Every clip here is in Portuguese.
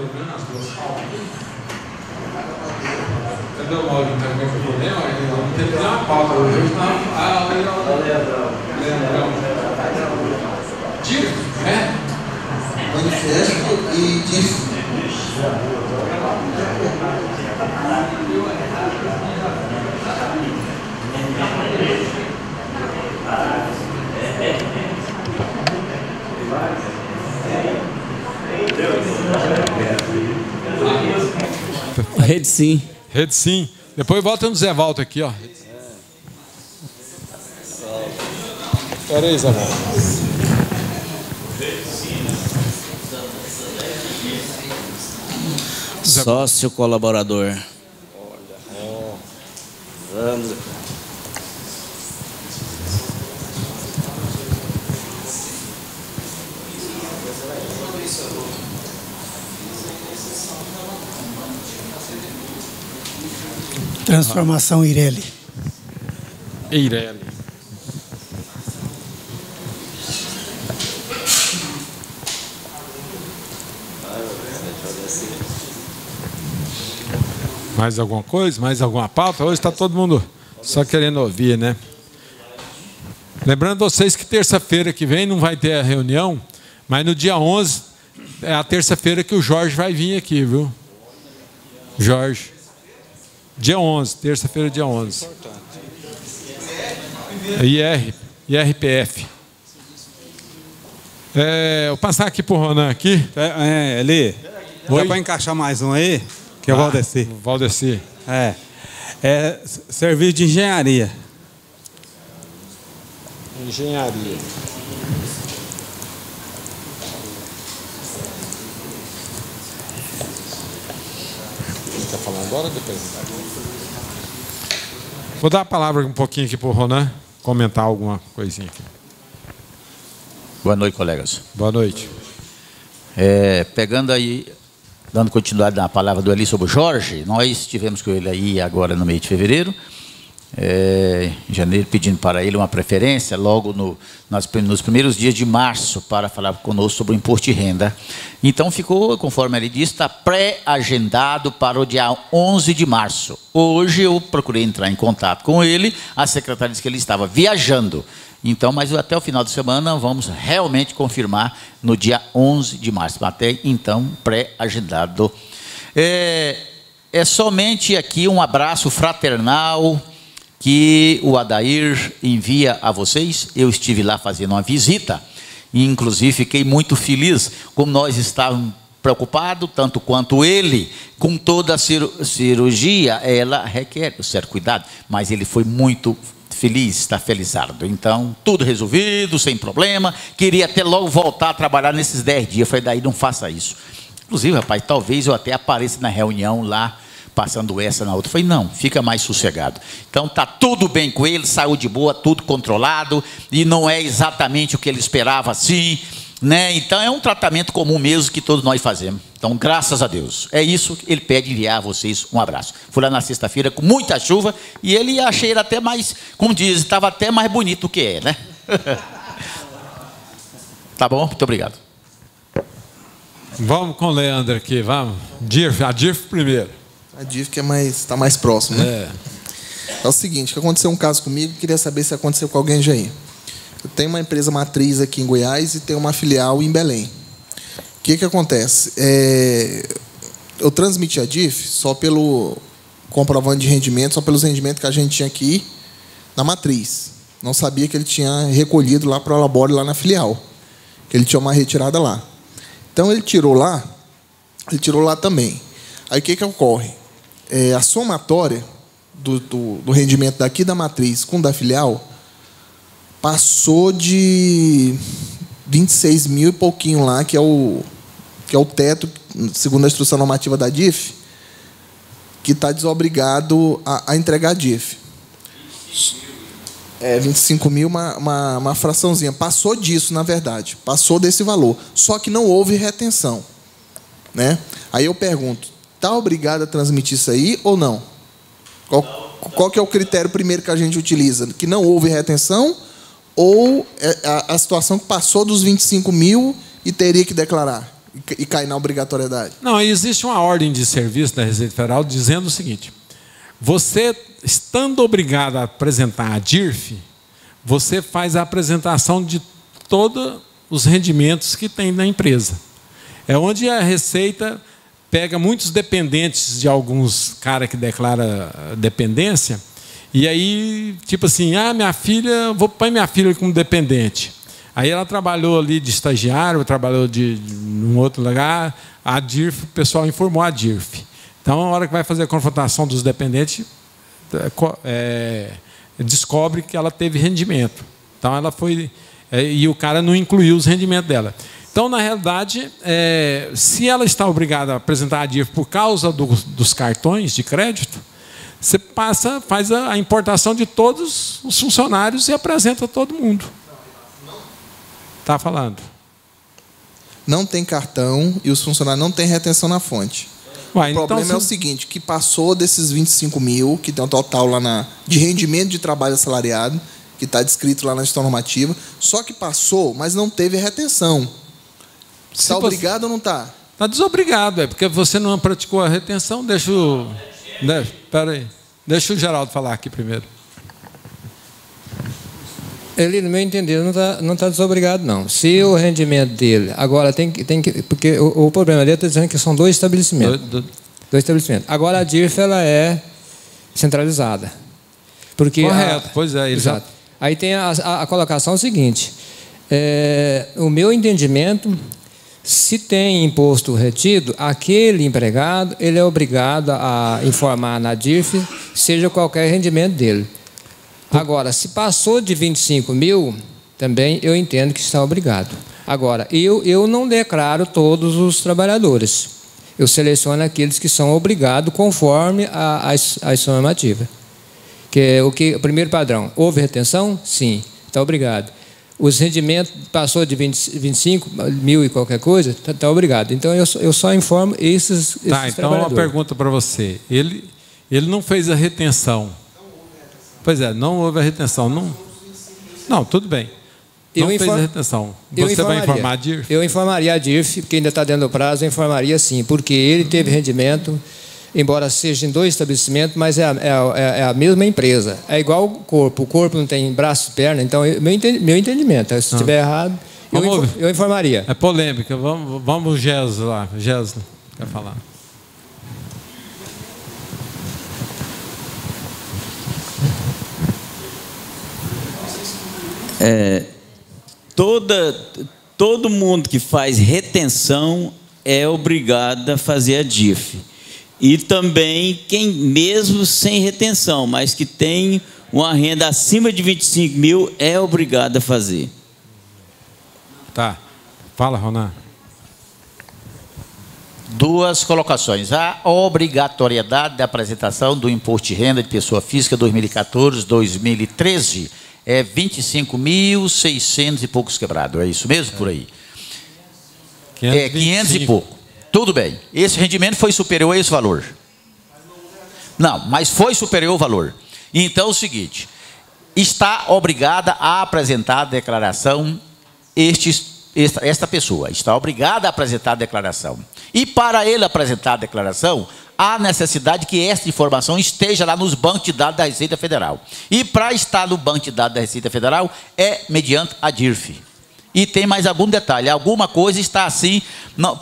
né? As duas palmas. Cadê o Mauro? Não tem problema? Não teve nenhuma pauta hoje. Leandrão. DIF, né? Manifesto e DIF. Rede Sim. Rede Sim. Depois volta no Zé Walter aqui, ó. Espera aí, Zé Walter. Sócio colaborador. Vamos. Transformação Ireli. Eireli. Mais alguma coisa? Mais alguma pauta? Hoje está todo mundo só querendo ouvir, né? Lembrando vocês que terça-feira que vem não vai ter a reunião, mas no dia 11 é a terça-feira que o Jorge vai vir aqui, viu? Jorge. Dia 11, terça-feira, dia 11. IRPF. Eu vou passar aqui para o Ronan aqui. Eli, dá para encaixar mais um aí? Que é o Valdeci. Valdeci. É serviço de engenharia. Engenharia. Você quer falar agora ou depois? Vou dar a palavra um pouquinho aqui para o Ronan comentar alguma coisinha aqui. Boa noite, colegas. Boa noite. Pegando aí, dando continuidade na palavra do Eli sobre o Jorge, nós estivemos com ele aí agora no mês de fevereiro, em janeiro, pedindo para ele uma preferência, logo nos primeiros dias de março, para falar conosco sobre o imposto de renda. Então ficou, conforme ele disse, está pré-agendado para o dia 11 de março. Hoje eu procurei entrar em contato com ele, a secretária disse que ele estava viajando. Então, mas até o final de semana vamos realmente confirmar no dia 11 de março. Até então, pré-agendado. É somente aqui um abraço fraternal que o Adair envia a vocês. Eu estive lá fazendo uma visita e, inclusive, fiquei muito feliz, como nós estávamos preocupados, tanto quanto ele, com toda a cirurgia, ela requer um certo cuidado, mas ele foi muito feliz, está felizardo. Então, tudo resolvido, sem problema. Queria até logo voltar a trabalhar nesses 10 dias. Eu falei, daí não faça isso. Inclusive, rapaz, talvez eu até apareça na reunião lá, passando essa na outra. Eu falei, não, fica mais sossegado. Então, está tudo bem com ele, saúde boa, tudo controlado, e não é exatamente o que ele esperava assim, né? Então, é um tratamento comum mesmo que todos nós fazemos. Então, graças a Deus. É isso que ele pede enviar a vocês um abraço. Fui lá na sexta-feira com muita chuva e ele achei ele até mais, como diz, estava até mais bonito do que é, né? Tá bom? Muito obrigado. Vamos com o Leandro aqui, vamos. A DIF primeiro. A DIF que está mais próximo, né? É o seguinte, que aconteceu um caso comigo, queria saber se aconteceu com alguém já aí. Eu tenho uma empresa matriz aqui em Goiás e tenho uma filial em Belém. O que acontece? Eu transmiti a DIF só pelo comprovante de rendimento, só pelos rendimentos que a gente tinha aqui na matriz. Não sabia que ele tinha recolhido lá para o Labore, lá na filial. Que ele tinha uma retirada lá. Então, ele tirou lá também. Aí, o que ocorre? A somatória do rendimento daqui da matriz com da filial passou de 26 mil e pouquinho lá, que é o teto, segundo a instrução normativa da DIF, que está desobrigado a entregar a DIF. 25 mil, uma fraçãozinha. Passou disso, na verdade. Passou desse valor. Só que não houve retenção, né? Aí eu pergunto, está obrigado a transmitir isso aí ou não? Qual que é o critério primeiro que a gente utiliza? Que não houve retenção ou a situação que passou dos 25 mil e teria que declarar? e cai na obrigatoriedade? Não, existe uma ordem de serviço da Receita Federal dizendo o seguinte: você, estando obrigado a apresentar a DIRF, você faz a apresentação de todos os rendimentos que tem na empresa. É onde a Receita pega muitos dependentes de alguns caras que declaram dependência, e aí, tipo assim, minha filha, vou pôr minha filha como dependente. Aí ela trabalhou ali de estagiário, trabalhou num outro lugar, a DIRF, o pessoal informou a DIRF. Então, a hora que vai fazer a confrontação dos dependentes, descobre que ela teve rendimento. Então, ela foi... e o cara não incluiu os rendimentos dela. Então, na realidade, se ela está obrigada a apresentar a DIRF por causa dos cartões de crédito, você faz a importação de todos os funcionários e apresenta a todo mundo. Está falando. Não tem cartão e os funcionários não têm retenção na fonte. Uai, o problema então, é o seguinte, que passou desses 25 mil, que tem um total lá de rendimento de trabalho assalariado, que está descrito lá na gestão normativa, só que passou, mas não teve retenção. Está obrigado ou não está? Está desobrigado, porque você não praticou a retenção. Espera aí. Deixa o Geraldo falar aqui primeiro. Ele, no meu entender, não tá desobrigado, não. Se o rendimento dele... Agora, tem que porque o problema dele está dizendo que são dois estabelecimentos. Dois estabelecimentos. Agora, a DIRF ela é centralizada. Porque correto, pois é. Exato. Aí tem a colocação seguinte. O meu entendimento... Se tem imposto retido, aquele empregado ele é obrigado a informar na DIRF, seja qualquer rendimento dele. Agora, se passou de 25 mil, também eu entendo que está obrigado. Agora, eu não declaro todos os trabalhadores. Eu seleciono aqueles que são obrigados conforme a normativa. O primeiro padrão, houve retenção? Sim, está obrigado. Os rendimentos passou de 25 mil e qualquer coisa, está obrigado. Então, eu só informo esses então, trabalhadores. Uma pergunta para você. Ele não fez a retenção. Pois é, não houve a retenção. Não, tudo bem. Não fez a retenção. Você vai informar a DIRF? Eu informaria a DIRF, porque ainda está dentro do prazo, eu informaria sim, porque ele teve rendimento, embora seja em dois estabelecimentos, mas é a mesma empresa. É igual o corpo não tem braço e perna, então, meu entendimento, se estiver errado, eu informaria. É polêmica, vamos Gesla lá. Gesla, quer falar? Todo mundo que faz retenção é obrigado a fazer a DIRF. E também quem mesmo sem retenção, mas que tem uma renda acima de 25 mil, é obrigado a fazer. Tá. Fala, Ronan. Duas colocações. A obrigatoriedade da apresentação do imposto de renda de pessoa física 2014-2013 é 25.600 e poucos quebrado. É isso mesmo por aí? 500 e pouco. Tudo bem. Esse rendimento foi superior a esse valor? Não, mas foi superior ao valor. Então, é o seguinte, está obrigada a apresentar a declaração, esta pessoa está obrigada a apresentar a declaração. E para ele apresentar a declaração, há necessidade que esta informação esteja lá nos bancos de dados da Receita Federal. E para estar no banco de dados da Receita Federal, é mediante a DIRF. E tem mais algum detalhe, alguma coisa está assim,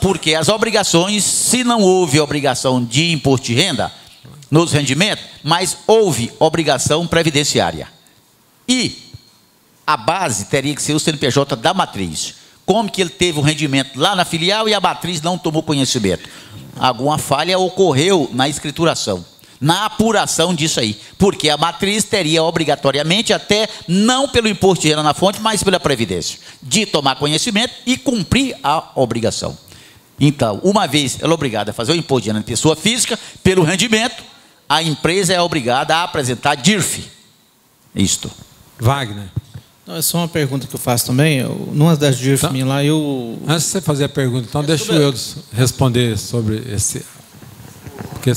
porque as obrigações, se não houve obrigação de imposto de renda nos rendimentos, mas houve obrigação previdenciária. E a base teria que ser o CNPJ da matriz. Como que ele teve o rendimento lá na filial e a matriz não tomou conhecimento? Alguma falha ocorreu na escrituração, na apuração disso aí, porque a matriz teria obrigatoriamente, até não pelo imposto de renda na fonte, mas pela Previdência, de tomar conhecimento e cumprir a obrigação. Então, uma vez ela é obrigada a fazer o imposto de renda de pessoa física, pelo rendimento, a empresa é obrigada a apresentar DIRF. Isto. Wagner. Não, é só uma pergunta que eu faço também. Numa das DIRF então, minhas lá, Antes de você fazer a pergunta, então deixa eu responder sobre esse... Porque...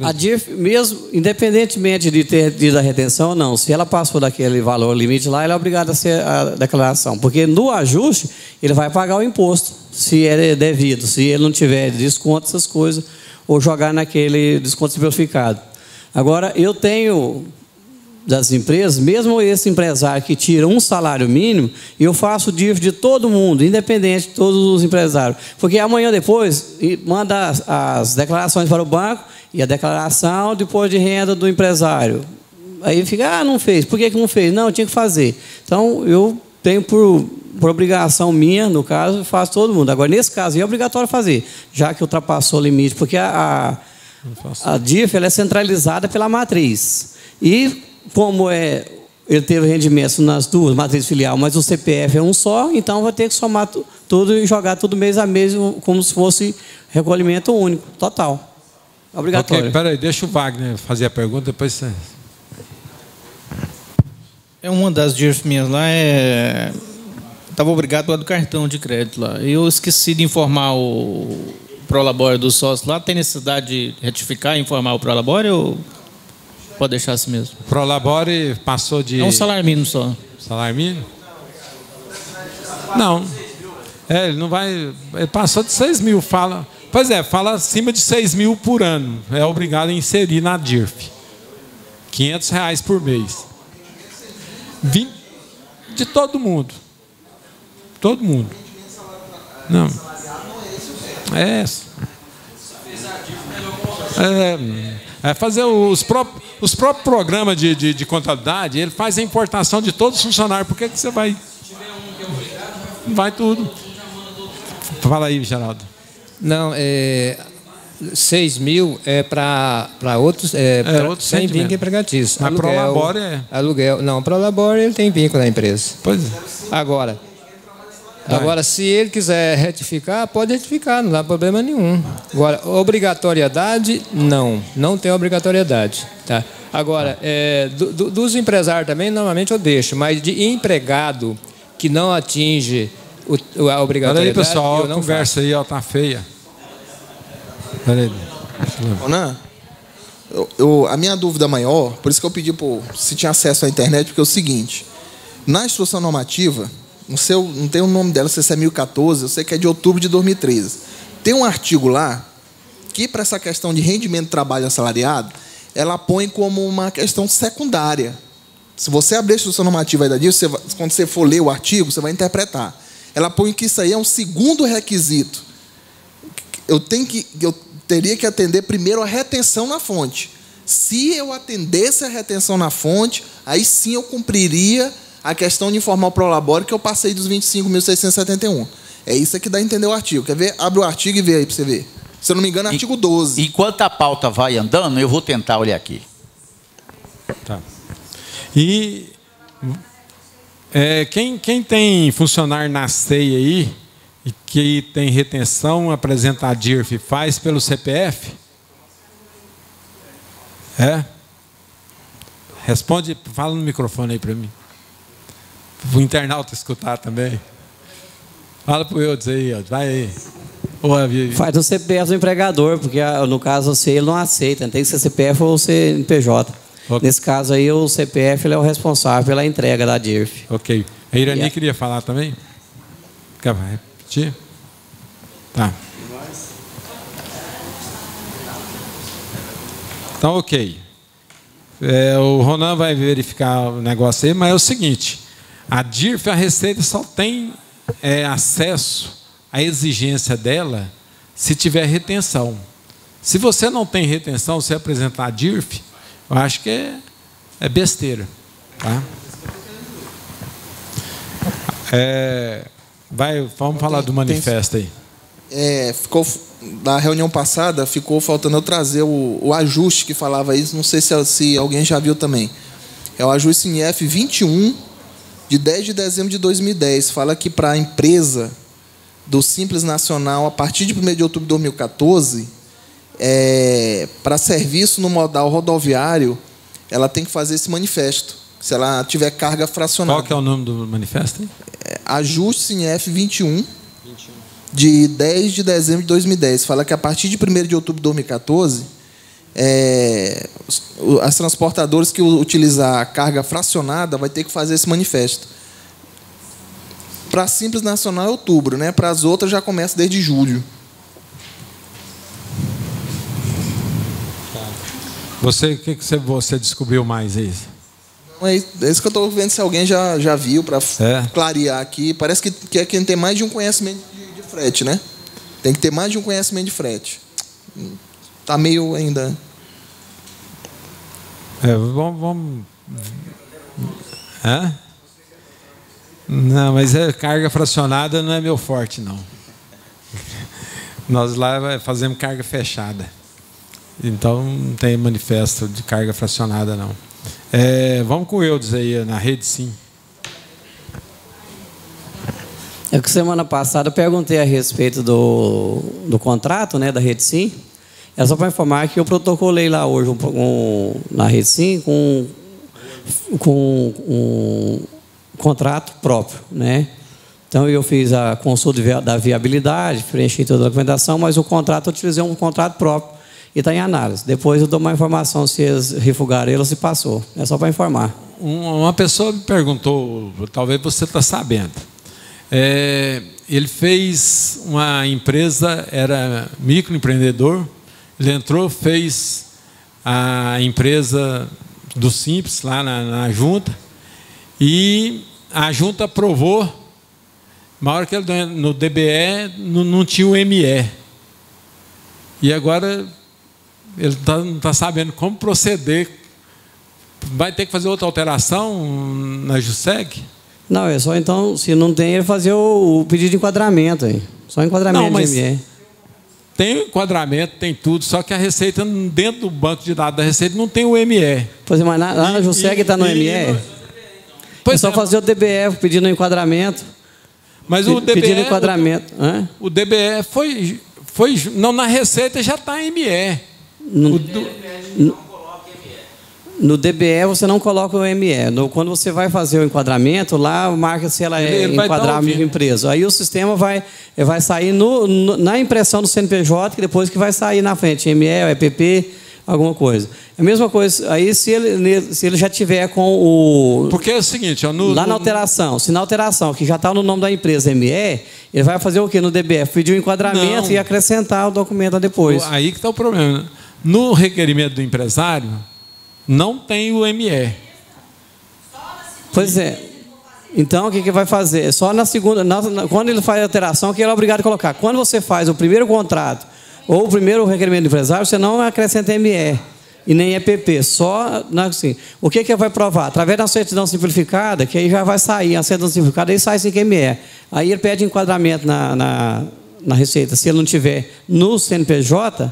A DIRF, mesmo, independentemente de ter tido a retenção ou não, se ela passou daquele valor limite lá, ela é obrigada a ser a declaração. Porque no ajuste, ele vai pagar o imposto, se é devido, se ele não tiver desconto, essas coisas, ou jogar naquele desconto simplificado. Agora, eu tenho das empresas, mesmo esse empresário que tira um salário mínimo, eu faço DIRF de todo mundo, independente de todos os empresários. Porque amanhã depois, manda as declarações para o banco e a declaração depois de renda do empresário. Aí fica, não fez. Por que não fez? Não, tinha que fazer. Então, eu tenho por obrigação minha, no caso, faço todo mundo. Agora, nesse caso, é obrigatório fazer, já que ultrapassou o limite, porque a DIRF ela é centralizada pela matriz. E como ele teve rendimento nas duas matrizes filial, mas o CPF é um só, então vai ter que somar tudo e jogar tudo mês a mês, como se fosse recolhimento único, total. Obrigatório. Ok, peraí, deixa o Wagner fazer a pergunta, depois você... Uma das DIRF minhas lá estava obrigado por causa do cartão de crédito lá. Eu esqueci de informar o Prolabore do sócio lá. Tem necessidade de retificar e informar o Prolabore ou... Pode deixar assim mesmo. Prolabore passou de... É um salário mínimo só. Salário mínimo? Não. Ele não vai... Ele passou de 6 mil. Pois é, fala acima de 6 mil por ano. É obrigado a inserir na DIRF. R$500 por mês. De todo mundo. Todo mundo. Não. Fazer os próprios programas de contabilidade, ele faz a importação de todos os funcionários. Por que você vai? Vai tudo. Fala aí, Geraldo. Não, 6 mil é para outros, outros sem vínculo empregatício. Mas Prolabore aluguel. Não, Prolabore ele tem vínculo na empresa. Pois é. Agora, se ele quiser retificar, pode retificar, não dá problema nenhum. Agora, obrigatoriedade, não tem obrigatoriedade. Tá? Agora, dos empresários também, normalmente eu deixo, mas de empregado que não atinge a obrigatoriedade, olha aí, pessoal, eu não conversa faço. aí, ó, tá feia. Peraí. Ronan, a minha dúvida maior, por isso que eu pedi se tinha acesso à internet, porque é o seguinte, na instrução normativa, não tem o nome dela, se é 1014, eu sei que é de outubro de 2013. Tem um artigo lá que, para essa questão de rendimento de trabalho assalariado, ela põe como uma questão secundária. Se você abrir a instrução normativa aí da DIRF, quando você for ler o artigo, você vai interpretar. Ela põe que isso aí é um segundo requisito. Eu teria que atender primeiro a retenção na fonte. Se eu atendesse a retenção na fonte, aí sim eu cumpriria a questão de informar o Prolabore que eu passei dos 25.671. É isso que dá a entender o artigo. Quer ver? Abre o artigo e vê aí para você ver. Se eu não me engano, é artigo 12. Enquanto a pauta vai andando, eu vou tentar olhar aqui. Tá. E quem tem funcionário na CEI aí e que tem retenção, apresenta a DIRF, faz pelo CPF? Responde, fala no microfone aí para mim. O internauta escutar também. Fala para o Eudes aí, vai aí. Faz o CPF do empregador, porque no caso ele não aceita, tem que ser CPF ou CNPJ. Okay. Nesse caso aí, o CPF ele é o responsável pela entrega da DIRF. Ok. A Irani queria falar também? Quer repetir? Tá. Então, ok. O Ronan vai verificar o negócio aí, mas é o seguinte: a DIRF, a Receita, só tem acesso à exigência dela se tiver retenção. Se você não tem retenção, se apresentar a DIRF, eu acho que é besteira. Tá? Vamos falar do manifesto aí. Na reunião passada, ficou faltando eu trazer o ajuste que falava isso. Não sei se alguém já viu também. É o ajuste em F 21, de 10 de dezembro de 2010. Fala que para a empresa do Simples Nacional, a partir de 1º de outubro de 2014, para serviço no modal rodoviário, ela tem que fazer esse manifesto, se ela tiver carga fracionada. Qual que é o nome do manifesto? Ajuste em F 21, de 10 de dezembro de 2010. Fala que a partir de 1º de outubro de 2014, as transportadoras que utilizar a carga fracionada vai ter que fazer esse manifesto. Para a Simples Nacional é outubro, né? Para as outras já começa desde julho. O que você descobriu mais aí? É isso que eu estou vendo se alguém já viu, para clarear aqui. Parece que aqui tem mais de um conhecimento de frete, né? Tem que ter mais de um conhecimento de frete. Está meio ainda... Vamos... Não, mas carga fracionada não é meu forte, não. Nós lá fazemos carga fechada. Então não tem manifesto de carga fracionada, não. Vamos com o Eudes aí, na Rede Sim. Que semana passada eu perguntei a respeito do contrato, né, da Rede Sim. É só para informar que eu protocolei lá hoje na Rede Sim com um contrato próprio, né? Então eu fiz a consulta da viabilidade, preenchi toda a documentação, mas o contrato eu utilizei um contrato próprio e está em análise. Depois eu dou uma informação se eles refugaram ele ou se passou. É só para informar. Uma pessoa me perguntou, talvez você está sabendo. Ele fez uma empresa, era microempreendedor, ele entrou, fez a empresa do Simples lá na junta, e a junta aprovou, na hora que ele no DBE não tinha o ME. E agora ele não está sabendo como proceder. Vai ter que fazer outra alteração na JUSEG? Não, é só então, se não tem, ele fazer o pedido de enquadramento aí. Só enquadramento de ME. Tem o enquadramento, tem tudo, só que a Receita, dentro do banco de dados da Receita, não tem o ME. Pois é, mas lá na JUSEG está no ME? É só fazer o DBE, pedindo enquadramento. Mas o DBE... Pedindo enquadramento. O DBE foi... Não, na Receita já está ME. No DBE você não coloca o ME. Quando você vai fazer o enquadramento, lá marca se ela é enquadrar microempresa. Aí o sistema vai sair na impressão do CNPJ, que depois que vai sair na frente, ME, EPP, alguma coisa. É a mesma coisa, aí se ele já tiver com o... Porque é o seguinte... lá na alteração, se na alteração, que já está no nome da empresa ME, ele vai fazer o quê no DBE? Pedir o enquadramento e acrescentar o documento depois. Aí que está o problema. No requerimento do empresário, não tem o ME. Pois é. Então, o que vai fazer? Só na segunda... quando ele faz a alteração, que ele é obrigado a colocar. Quando você faz o primeiro contrato ou o primeiro requerimento do empresário, você não acrescenta ME e nem EPP. Só assim. O que vai provar? Através da certidão simplificada, que aí já vai sair a certidão simplificada, aí sai sem ME. Aí ele pede enquadramento na Receita. Se ele não tiver no CNPJ...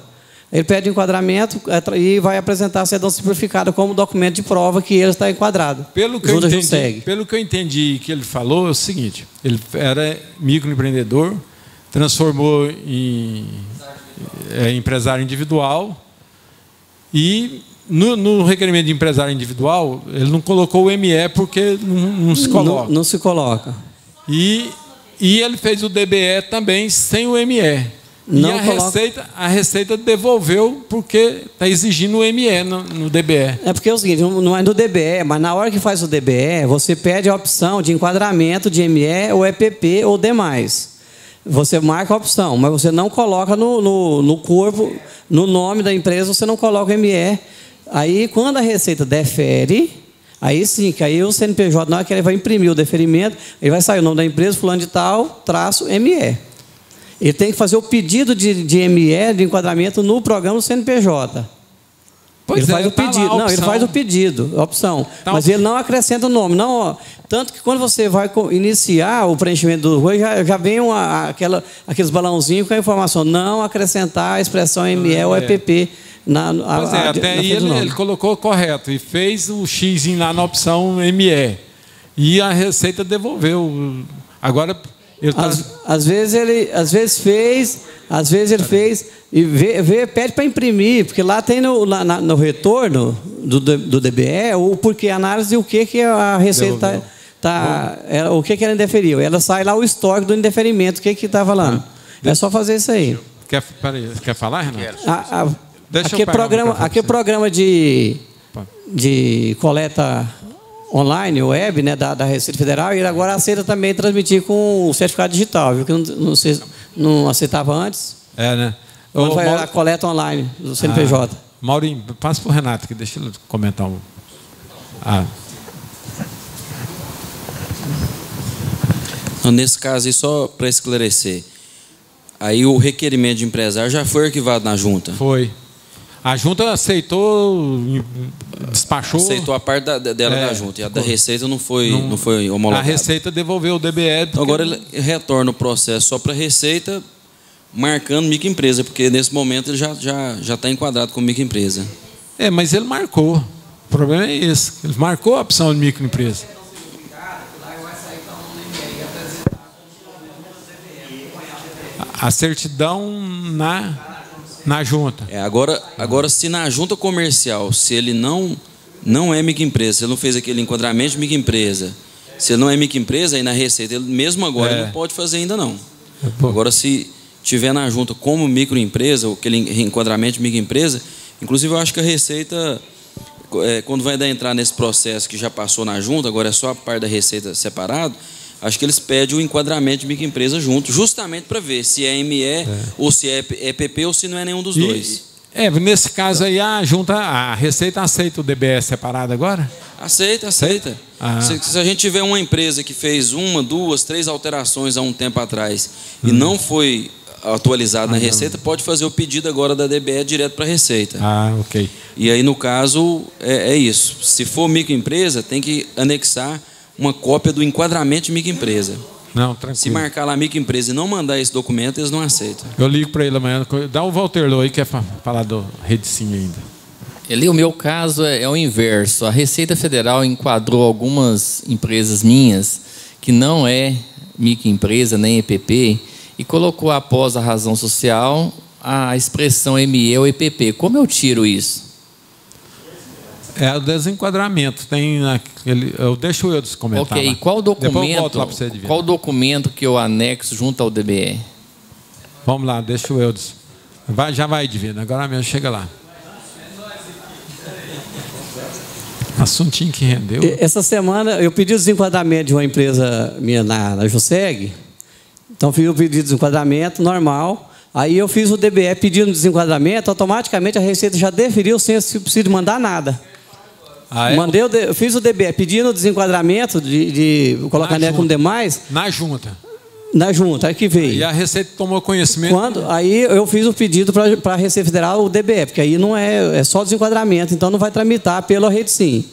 ele pede enquadramento e vai apresentar a certidão simplificada como documento de prova que ele está enquadrado. Pelo que eu entendi que ele falou, é o seguinte: ele era microempreendedor, transformou em empresário individual, e no requerimento de empresário individual, ele não colocou o ME porque não se coloca. Não se coloca. E ele fez o DBE também sem o ME. Não a Receita devolveu porque está exigindo o ME no DBE. É porque é o seguinte, não é no DBE, mas na hora que faz o DBE, você pede a opção de enquadramento de ME ou EPP ou demais. Você marca a opção, mas você não coloca no corpo, no nome da empresa, você não coloca o ME. Aí, quando a Receita defere, aí sim, que aí o CNPJ, na hora que ele vai imprimir o deferimento, ele vai sair o nome da empresa, fulano de tal, -ME. Ele tem que fazer o pedido de ME, de enquadramento, no programa do CNPJ. Ele faz o pedido. Não, ele faz o pedido, a opção. Mas ele não acrescenta o nome. Não, tanto que quando você vai iniciar o preenchimento do ROI, já vem aqueles balãozinhos com a informação: não acrescentar a expressão ME ou EPP. Até aí ele colocou correto e fez o X lá na opção ME. E a Receita devolveu. Agora... Às vezes fez, às vezes ele fez e pede para imprimir, porque lá tem no retorno do DBE o porquê análise e o que a Receita o que ela indeferiu. Ela sai lá o histórico do indeferimento, o que está falando. É só fazer isso aí. Quer falar, Renato? Aqui programa de coleta online, web, né, da Receita Federal, e ele agora aceita também transmitir com o certificado digital, viu? Que não aceitava antes. Né? Quando vai a coleta online do CNPJ. Maurinho, passa para o Renato, que deixa ele comentar Então, nesse caso aí, só para esclarecer, aí o requerimento de empresário já foi arquivado na junta? Foi. A junta aceitou, despachou. Aceitou a parte dela da junta. E a da Receita não foi homologada. A Receita devolveu o DBE. Então, agora ele retorna o processo só para a Receita, marcando microempresa, porque nesse momento ele já está enquadrado como microempresa. Mas ele marcou. O problema é esse. Ele marcou a opção de microempresa. A certidão na junta. Agora, se na junta comercial, se ele não é microempresa, se ele não fez aquele enquadramento de microempresa, se ele não é microempresa, aí na Receita, ele, mesmo agora, ele não pode fazer ainda não. Agora, se tiver na junta como microempresa, ou aquele enquadramento de microempresa, inclusive eu acho que a Receita, quando vai entrar nesse processo que já passou na junta, agora é só a parte da Receita separado, acho que eles pedem o enquadramento de microempresa junto, justamente para ver se é ME ou se é EPP ou se não é nenhum dos dois. Nesse caso aí, a Receita aceita o DBE separado agora? Aceita. Se a gente tiver uma empresa que fez 1, 2, 3 alterações há um tempo atrás e não foi atualizado na Receita, pode fazer o pedido agora da DBE direto para a Receita. Ok. E aí, no caso, é isso. Se for microempresa, tem que anexar uma cópia do enquadramento de microempresa. Não, tranquilo. Se marcar lá microempresa e não mandar esse documento, eles não aceitam. Eu ligo para ele amanhã. Dá o Walterlo aí, que é falar do Redisim ainda. O meu caso é o inverso. A Receita Federal enquadrou algumas empresas minhas que não é microempresa nem EPP e colocou após a razão social a expressão ME ou EPP. Como eu tiro isso? É o desenquadramento. Eu deixo eu comentar. Ok, qual documento que eu anexo junto ao DBE? Vamos lá, deixa o Eudes. Já vai, Divino. Agora mesmo chega lá. Assuntinho que rendeu. Essa semana eu pedi o desenquadramento de uma empresa minha na JUSEG. Então fiz o pedido de desenquadramento normal. Aí eu fiz o DBE pedindo desenquadramento, automaticamente a Receita já deferiu sem precisar mandar nada. Eu fiz o DBE pedindo o desenquadramento de colocar nele como demais. Na junta. Na junta, aí que veio. E a Receita tomou conhecimento? Aí eu fiz o pedido para a Receita Federal, o DBE, porque aí não é só desenquadramento, então não vai tramitar pela Redisim.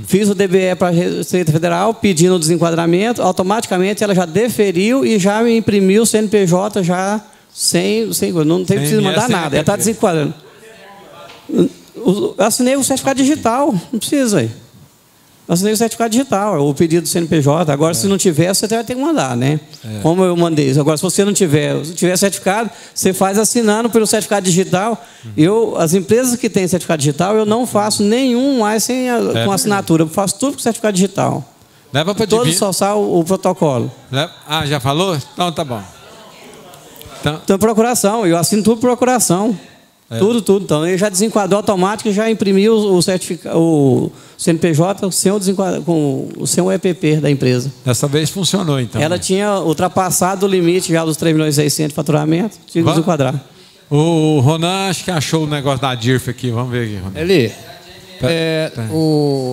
Fiz o DBE para a Receita Federal, pedindo o desenquadramento, automaticamente ela já deferiu e já me imprimiu o CNPJ já sem não tem preciso mandar nada, ela está desenquadrando. Eu assinei o certificado digital, não precisa aí. Assinei o certificado digital, o pedido do CNPJ. Agora, se não tiver, você vai ter que mandar, né? Como eu mandei isso. Agora, se você não tiver, se tiver certificado, você faz assinando pelo certificado digital. As empresas que têm certificado digital, eu não faço nenhum mais com assinatura. Eu faço tudo com certificado digital. Leva para todo só o protocolo. Já falou? Então, tá bom. Então, procuração. Eu assino tudo por procuração. Tudo. Então, ele já desenquadrou automático e já imprimiu o CNPJ sem o EPP da empresa. Dessa vez funcionou, então. Ela tinha ultrapassado o limite já dos 3.600.000 de faturamento. Tinha que desenquadrar. O Ronan, acho que achou o negócio da DIRF aqui. Vamos ver aqui, Ronan.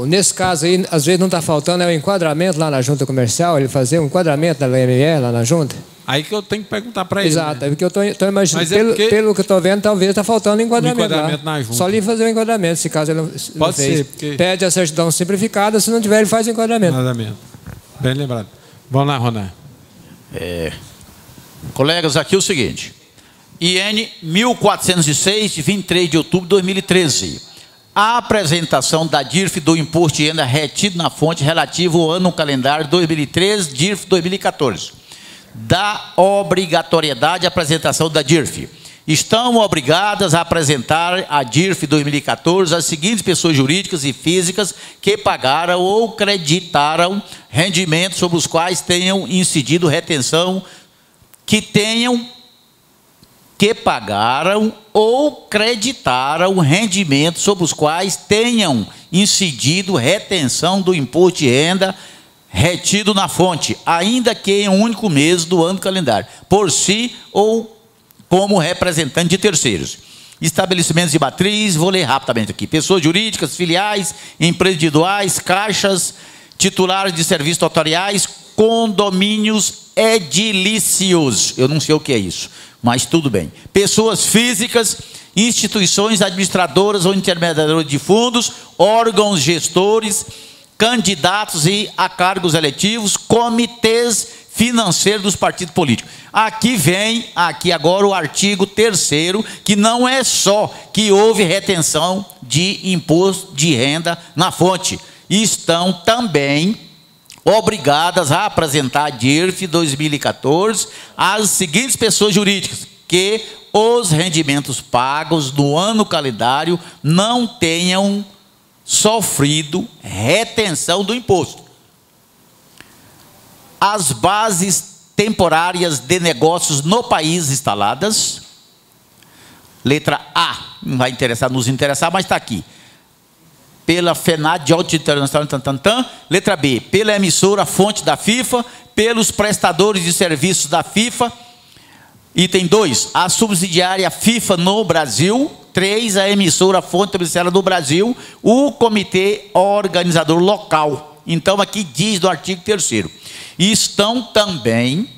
Nesse caso aí, às vezes não está faltando o enquadramento lá na junta comercial, ele fazer um enquadramento da LME lá na junta? Aí que eu tenho que perguntar para ele. Exato, porque eu estou imaginando, pelo que eu estou vendo, talvez está faltando enquadramento lá. Na junta. Só lhe fazer o enquadramento, se caso ele não fez. Ser, porque... Pede a certidão simplificada, se não tiver, ele faz o enquadramento. Bem lembrado. Vamos lá, Ronan. Colegas, aqui é o seguinte. IN 1406, de 23 de outubro de 2013. A apresentação da DIRF do imposto de renda retido na fonte relativo ao ano calendário 2013, DIRF 2014. Da obrigatoriedade de apresentação da DIRF. Estão obrigadas a apresentar a DIRF 2014 as seguintes pessoas jurídicas e físicas que pagaram ou creditaram rendimentos sobre os quais tenham incidido retenção, que tenham que pagaram ou creditaram rendimentos sobre os quais tenham incidido retenção do imposto de renda retido na fonte, ainda que em um único mês do ano calendário, por si ou como representante de terceiros. Estabelecimentos de matriz, vou ler rapidamente aqui. Pessoas jurídicas, filiais, empresas individuais, caixas, titulares de serviços tutoriais, condomínios edilícios. Eu não sei o que é isso, mas tudo bem. Pessoas físicas, instituições administradoras ou intermediadoras de fundos, órgãos gestores, candidatos e a cargos eletivos, comitês financeiros dos partidos políticos. Aqui vem, agora o artigo 3º, que não é só que houve retenção de imposto de renda na fonte. Estão também obrigadas a apresentar a DIRF 2014 as seguintes pessoas jurídicas, que os rendimentos pagos no ano calendário não tenham sofrido retenção do imposto. As bases temporárias de negócios no país instaladas. Letra A, não vai nos interessar, mas está aqui. Pela FENAD de Auditoria Internacional, letra B, pela emissora fonte da FIFA, pelos prestadores de serviços da FIFA. Item 2, a subsidiária FIFA no Brasil. 3, a emissora fonte beneficiária do Brasil, o comitê organizador local. Então, aqui diz do artigo 3º, estão também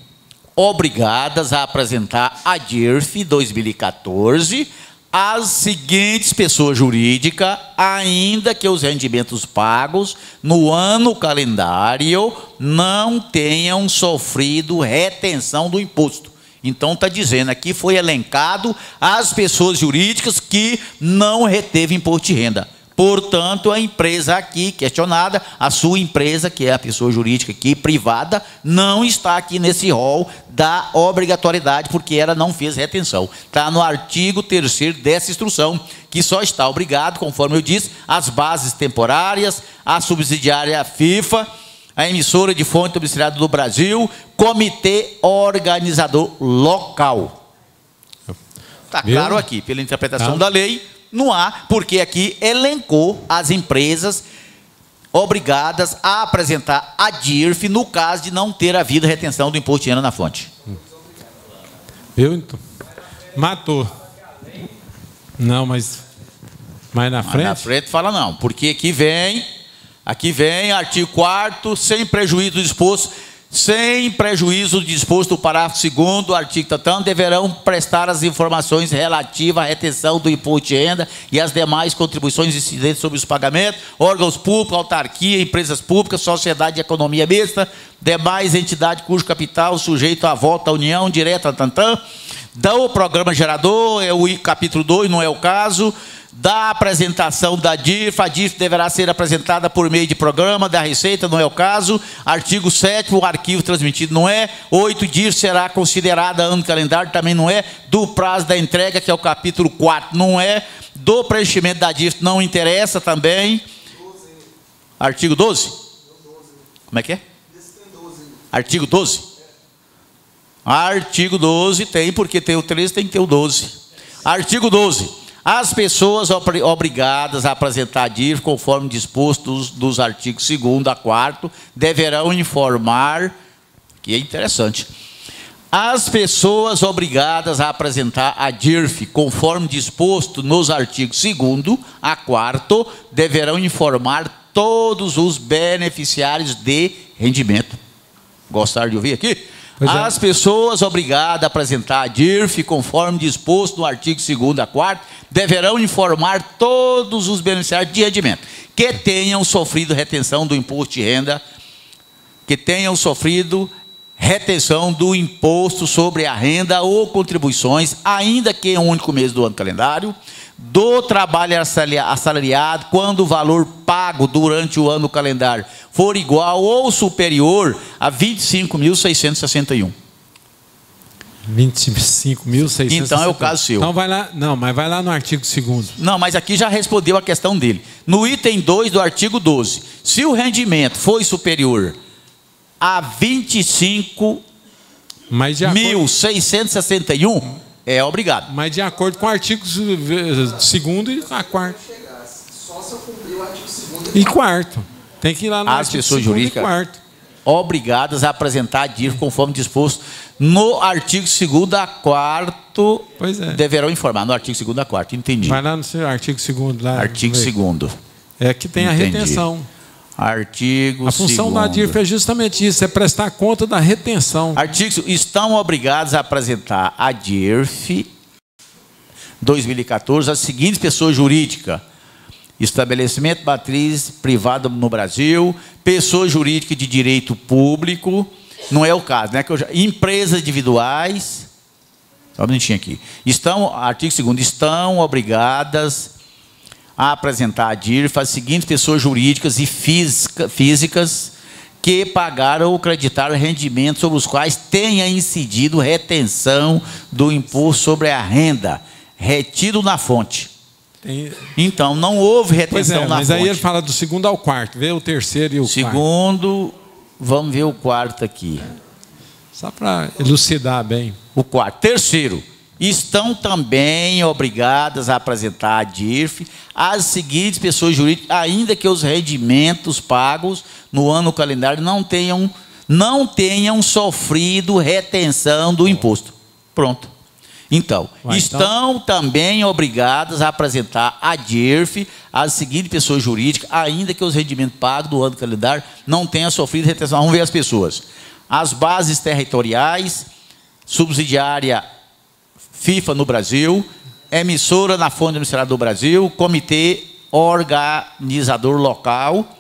obrigadas a apresentar a DIRF 2014 as seguintes pessoas jurídicas, ainda que os rendimentos pagos no ano calendário não tenham sofrido retenção do imposto. Então está dizendo aqui, foi elencado as pessoas jurídicas que não reteve imposto de renda. Portanto, a empresa aqui questionada, a sua empresa, que é a pessoa jurídica aqui, privada, não está aqui nesse rol da obrigatoriedade, porque ela não fez retenção. Está no artigo 3º dessa instrução, que só está obrigado, conforme eu disse, as bases temporárias, a subsidiária FIFA, a emissora de fonte domiciliada do Brasil, comitê organizador local. Está claro aqui, pela interpretação da lei, não há, porque aqui elencou as empresas obrigadas a apresentar a DIRF no caso de não ter havido retenção do imposto de renda na fonte. Viu? Então, matou. Não, mas na frente? Na frente fala não, porque aqui vem artigo 4º, sem prejuízo do disposto, sem prejuízo do disposto do parágrafo 2º do artigo tratando, deverão prestar as informações relativas à retenção do imposto de renda e as demais contribuições incidentes sobre os pagamentos, órgãos públicos, autarquia, empresas públicas, sociedade de economia mista, demais entidades cujo capital sujeito à volta à União direta, do programa gerador, é o capítulo 2, não é o caso, da apresentação da DIRF, a DIRF deverá ser apresentada por meio de programa da Receita, não é o caso. Artigo 7º, o arquivo transmitido não é. 8, DIRF será considerada ano calendário, também não é. Do prazo da entrega, que é o capítulo 4, não é. Do preenchimento da DIRF não interessa também. Artigo 12? Como é que é? Artigo 12? Artigo 12 tem, porque tem o 13, tem que ter o 12. Artigo 12. As pessoas obrigadas a apresentar a DIRF, conforme disposto dos artigos 2º a 4º, deverão informar, que é interessante, as pessoas obrigadas a apresentar a DIRF, conforme disposto nos artigos 2º a 4º, deverão informar todos os beneficiários de rendimento. Gostaram de ouvir aqui? As pessoas obrigadas a apresentar a DIRF, conforme disposto no artigo 2º a 4º, deverão informar todos os beneficiários de rendimento que tenham sofrido retenção do imposto de renda, que tenham sofrido retenção do imposto sobre a renda ou contribuições, ainda que em um único mês do ano calendário, do trabalho assalariado, quando o valor pago durante o ano calendário for igual ou superior a 25.661. 25.661. Então é o caso seu. Então vai lá, não, mas vai lá no artigo 2º. Não, mas aqui já respondeu a questão dele. No item 2 do artigo 12, se o rendimento foi superior a 25.661, é obrigado. Mas de acordo com o artigo 2º e a 4º. Só se eu cumprir o artigo 2º e 4º. Tem que ir lá no As artigo pessoas 2º jurídicas e 4º. obrigadas a apresentar a DIRF conforme disposto no artigo 2º a 4º. Pois é. Deverão informar no artigo 2º a 4º. Entendi. Vai lá no seu artigo 2º. Lá, Artigo 2º. É que tem Entendi. a retenção. Artigo 2º. A função da DIRF é justamente isso, é prestar conta da retenção. Artigo, estão obrigados a apresentar a DIRF 2014 as seguintes pessoas jurídicas: estabelecimento matriz privado no Brasil, pessoa jurídica de direito público, não é o caso, né? Empresas individuais, só um minutinho aqui. Artigo 2º, estão obrigadas a apresentar a DIRF as seguintes pessoas jurídicas e físicas que pagaram ou acreditaram rendimentos sobre os quais tenha incidido retenção do imposto sobre a renda, retido na fonte. Então, não houve retenção na fonte. Mas aí ele fala do 2º ao 4º, vê o 3º e o 4º. 2º, vamos ver o 4º aqui. Só para elucidar bem. O 4º. 3º, estão também obrigadas a apresentar a DIRF as seguintes pessoas jurídicas, ainda que os rendimentos pagos no ano calendário não tenham sofrido retenção do imposto. Pronto. Então, estão também obrigadas a apresentar a DIRF as seguintes pessoas jurídicas, ainda que os rendimentos pagos do ano calendário não tenham sofrido retenção. Vamos ver as pessoas. As bases territoriais, subsidiária FIFA no Brasil, emissora na fonte administrativa do Brasil, comitê organizador local.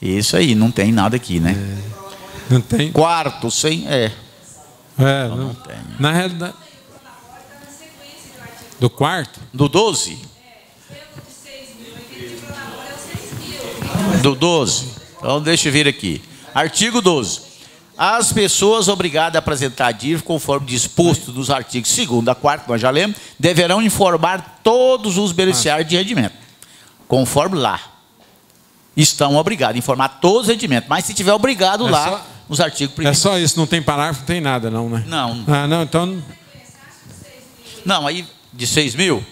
Isso aí, não tem nada aqui, né? Não tem? 4º, sem... não tem. Na realidade... Do 4º? Do 12? Do 12. Então, deixa eu ver aqui. Artigo 12. As pessoas obrigadas a apresentar a DIRF, conforme disposto nos artigos 2º a 4º, nós já lemos, deverão informar todos os beneficiários de rendimento. Conforme lá. Estão obrigados a informar todos os rendimentos. Mas se tiver obrigado lá, nos artigos 1º. É só isso, não tem parágrafo, não tem nada não, né? Não. Ah, não, então... Não, aí... de 6 mil,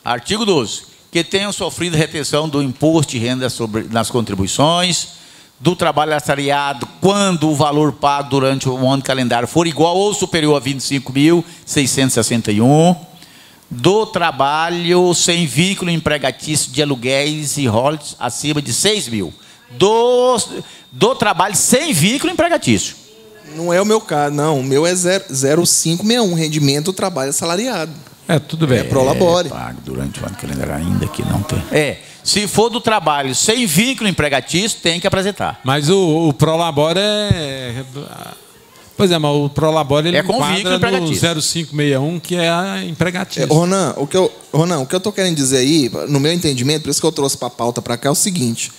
artigo 12, que tenham sofrido retenção do imposto de renda nas contribuições, do trabalho assalariado, quando o valor pago durante o ano calendário for igual ou superior a 25.661, do trabalho sem vínculo empregatício de aluguéis e royalties acima de 6 mil, do trabalho sem vínculo empregatício. Não é o meu caso, não. O meu é 0561, rendimento do trabalho assalariado. Tudo bem. É prolabore. Pago durante o ano calendário, ainda que não tem. Se for do trabalho sem vínculo empregatício, tem que apresentar. Mas o prolabore é... Pois é, mas o prolabore ele com vínculo empregatício. No 0561, que é a empregatício. Ronan, o que eu estou querendo dizer aí, no meu entendimento, por isso que eu trouxe para a pauta para cá, é o seguinte: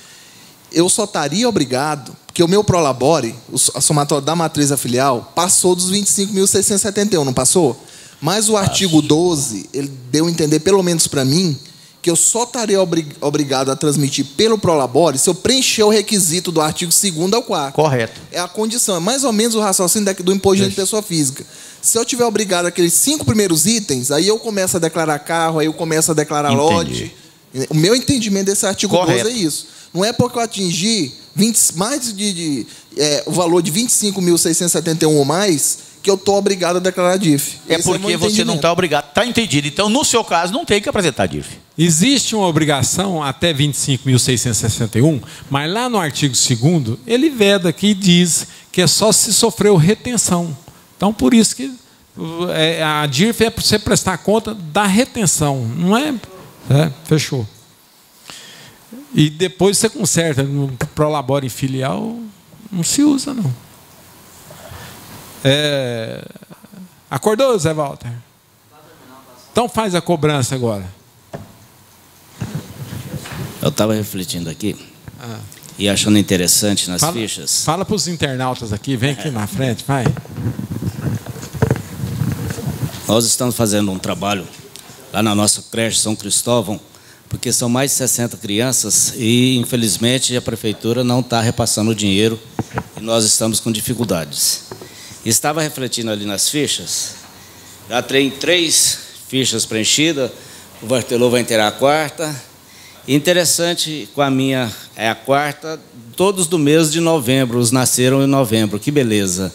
eu só estaria obrigado, porque o meu prolabore, a somatória da matriz a filial, passou dos 25.671, não passou? Mas o artigo 12, ele deu a entender, pelo menos para mim, que eu só estaria obrigado a transmitir pelo prolabore se eu preencher o requisito do artigo 2º ao 4º. Correto. É a condição, é mais ou menos o raciocínio do imposto de pessoa física. Se eu tiver obrigado aqueles 5 primeiros itens, aí eu começo a declarar carro, aí eu começo a declarar lote. O meu entendimento desse artigo 12 é isso. Não é porque eu atingir o valor de 25.671 ou mais que eu estou obrigado a declarar a DIRF. É porque você não está obrigado. Está entendido. Então, no seu caso, não tem que apresentar a DIRF. Existe uma obrigação até 25.661, mas lá no artigo 2º, ele veda aqui e diz que é só se sofreu retenção. Então, por isso que a DIRF é para você prestar conta da retenção. Não é? Fechou. E depois você conserta. No prolabore em filial, não se usa, não. Acordou, Zé Walter? Então faz a cobrança agora. Eu estava refletindo aqui e achando interessante nas fichas. Fala para os internautas aqui, vem aqui na frente, vai. Nós estamos fazendo um trabalho lá na nossa creche São Cristóvão, porque são mais de 60 crianças e, infelizmente, a prefeitura não está repassando o dinheiro e nós estamos com dificuldades. Estava refletindo ali nas fichas Já tem 3 fichas preenchidas, o Vartelô vai ter a 4ª. Interessante, com a minha é a 4ª, todos do mês de novembro, os nasceram em novembro, que beleza.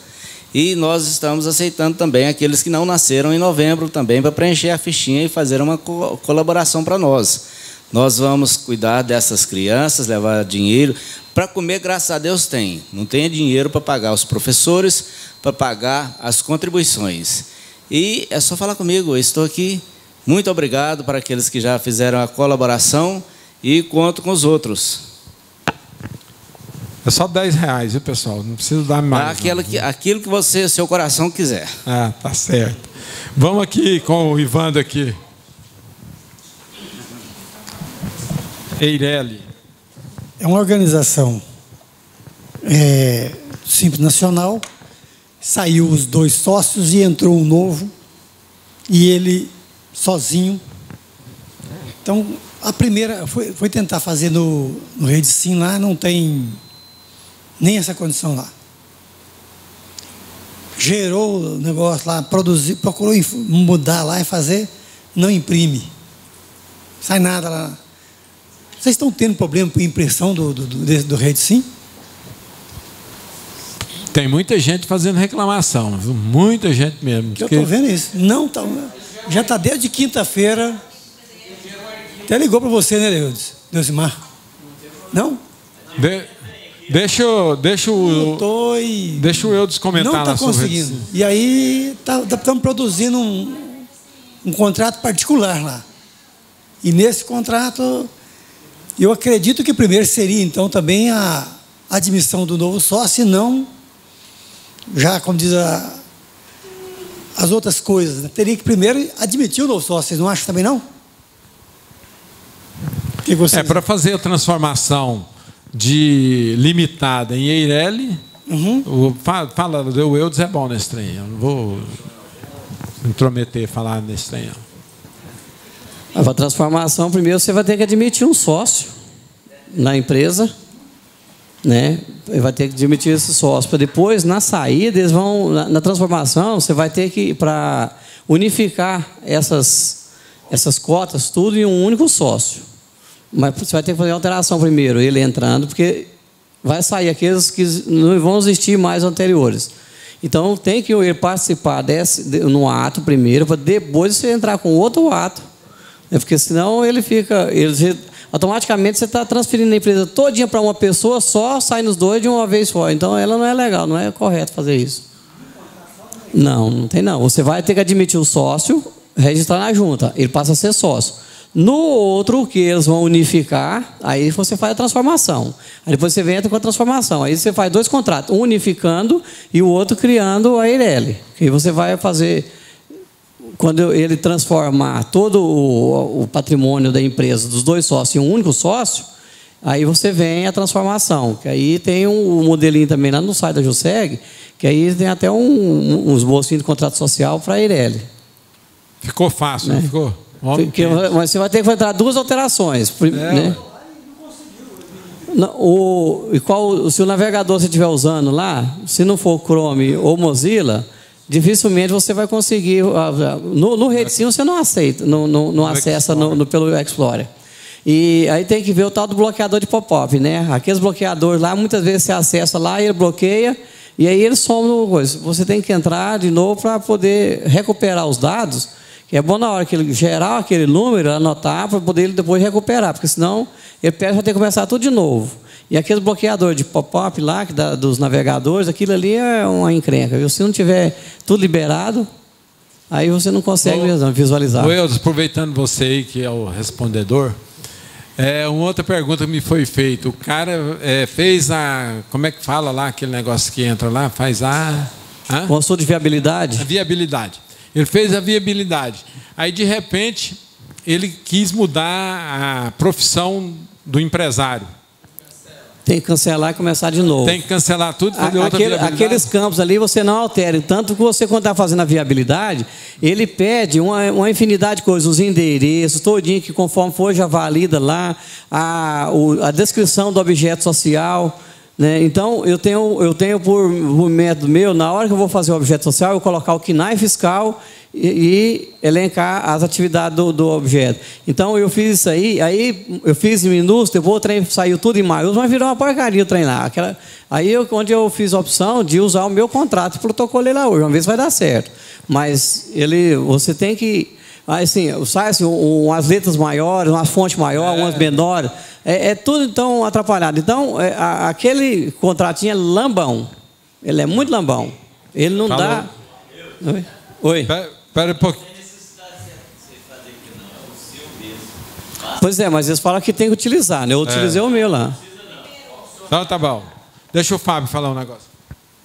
E nós estamos aceitando também aqueles que não nasceram em novembro também para preencher a fichinha e fazer uma colaboração para nós. Nós vamos cuidar dessas crianças, levar dinheiro. Para comer, graças a Deus, tem. Não tem dinheiro para pagar os professores, para pagar as contribuições. E é só falar comigo, eu estou aqui. Muito obrigado para aqueles que já fizeram a colaboração e conto com os outros. É só R$10, viu, pessoal? Não precisa dar mais. Aquilo que você, seu coração quiser. Ah, tá certo. Vamos aqui com o Ivandro aqui. Eireli. É uma organização Simples Nacional. Saiu os 2 sócios e entrou um novo. E ele sozinho. Então, a primeira foi tentar fazer no Rede Sim lá, não tem nem essa condição lá. Gerou o negócio lá, procurou mudar lá e fazer, não imprime. Sai nada lá. Vocês estão tendo problema com impressão do Rede Sim? Tem muita gente fazendo reclamação, viu? Muita gente mesmo. Eu estou vendo isso. Não, tá, já está desde quinta-feira. Até ligou para você, né, Deusimar? Não? Deixa o Eudes comentar não lá sobre isso. Não está conseguindo. E aí estamos produzindo um contrato particular lá. E nesse contrato, eu acredito que primeiro seria, então, também a admissão do novo sócio, e não, já como diz as outras coisas, né? Teria que primeiro admitir o novo sócio. Vocês não acham também, não? Para fazer a transformação de limitada em Eireli, fala do Eudes é bom nesse trem. Eu não vou intrometer falar nesse trem. Para a transformação, primeiro você vai ter que admitir um sócio na empresa, né? Vai ter que admitir esse sócio. Para depois, na saída, eles vão. Na transformação, você vai ter que, para unificar essas cotas, tudo em um único sócio. Mas você vai ter que fazer alteração primeiro, ele entrando, porque vai sair aqueles que não vão existir mais anteriores. Então, tem que ele participar no ato primeiro, para depois você entrar com outro ato. Né? Porque senão ele fica... automaticamente você está transferindo a empresa todinha para uma pessoa só, sai nos 2 de uma vez só. Então, ela não é legal, não é correto fazer isso. Não tem não. Você vai ter que admitir o sócio, registrar na junta. Ele passa a ser sócio. No outro, que eles vão unificar, aí você faz a transformação. Aí depois você entra com a transformação. Aí você faz 2 contratos, um unificando e o outro criando a Eireli. Que você vai fazer, quando ele transformar todo o patrimônio da empresa, dos 2 sócios em um único sócio, aí você vem a transformação. Que aí tem um modelinho também lá no site da Juseg, que aí tem até uns bolsinhos de contrato social para a Eireli. Ficou fácil, não ficou? Mas você vai ter que fazer 2 alterações. Né? Se o navegador você estiver usando lá, se não for Chrome ou Mozilla, dificilmente você vai conseguir. No Rede Sim você não aceita, não acessa pelo Explorer. E aí tem que ver o tal do bloqueador de pop-up, né? Aqueles bloqueadores lá, muitas vezes você acessa lá e ele bloqueia, e aí ele some no coisa. Você tem que entrar de novo para poder recuperar os dados. Que é bom na hora que ele gerar aquele número, anotar, para poder ele depois recuperar, porque senão ele vai ter que começar tudo de novo. E aquele bloqueador de pop-up lá, dos navegadores, aquilo ali é uma encrenca. Viu? Se não tiver tudo liberado, aí você não consegue visualizar. Eudes, aproveitando você aí, que é o respondedor, uma outra pergunta que me foi feita. O cara fez como é que fala lá, aquele negócio que entra lá, faz consulta de viabilidade? A viabilidade. Ele fez a viabilidade. Aí, de repente, ele quis mudar a profissão do empresário. Tem que cancelar e começar de novo. Tem que cancelar tudo e fazer outra viabilidade. Aqueles campos ali você não altera. Tanto que você, quando está fazendo a viabilidade, ele pede uma infinidade de coisas, os endereços, todinho, que conforme for já valida lá, a descrição do objeto social. Né? Então, eu tenho por método meu, na hora que eu vou fazer o objeto social, eu colocar o KNAI fiscal e elencar as atividades do objeto. Então, eu fiz isso aí eu fiz em minúsculo, depois o trem saiu tudo em maiúsculo, mas virou uma porcaria o trem lá. Onde eu fiz a opção de usar o meu contrato e protocolei lá hoje, uma vez vai dar certo. Mas você tem que... Assim, umas letras maiores, umas fontes maiores, umas menores, é tudo então atrapalhado. Então, aquele contratinho é lambão. Ele é muito lambão. Ele não dá... Oi? Espera um pouquinho. Pois é, mas eles falam que tem que utilizar, né? Eu utilizei o meu lá. Então tá bom. Deixa o Fábio falar um negócio.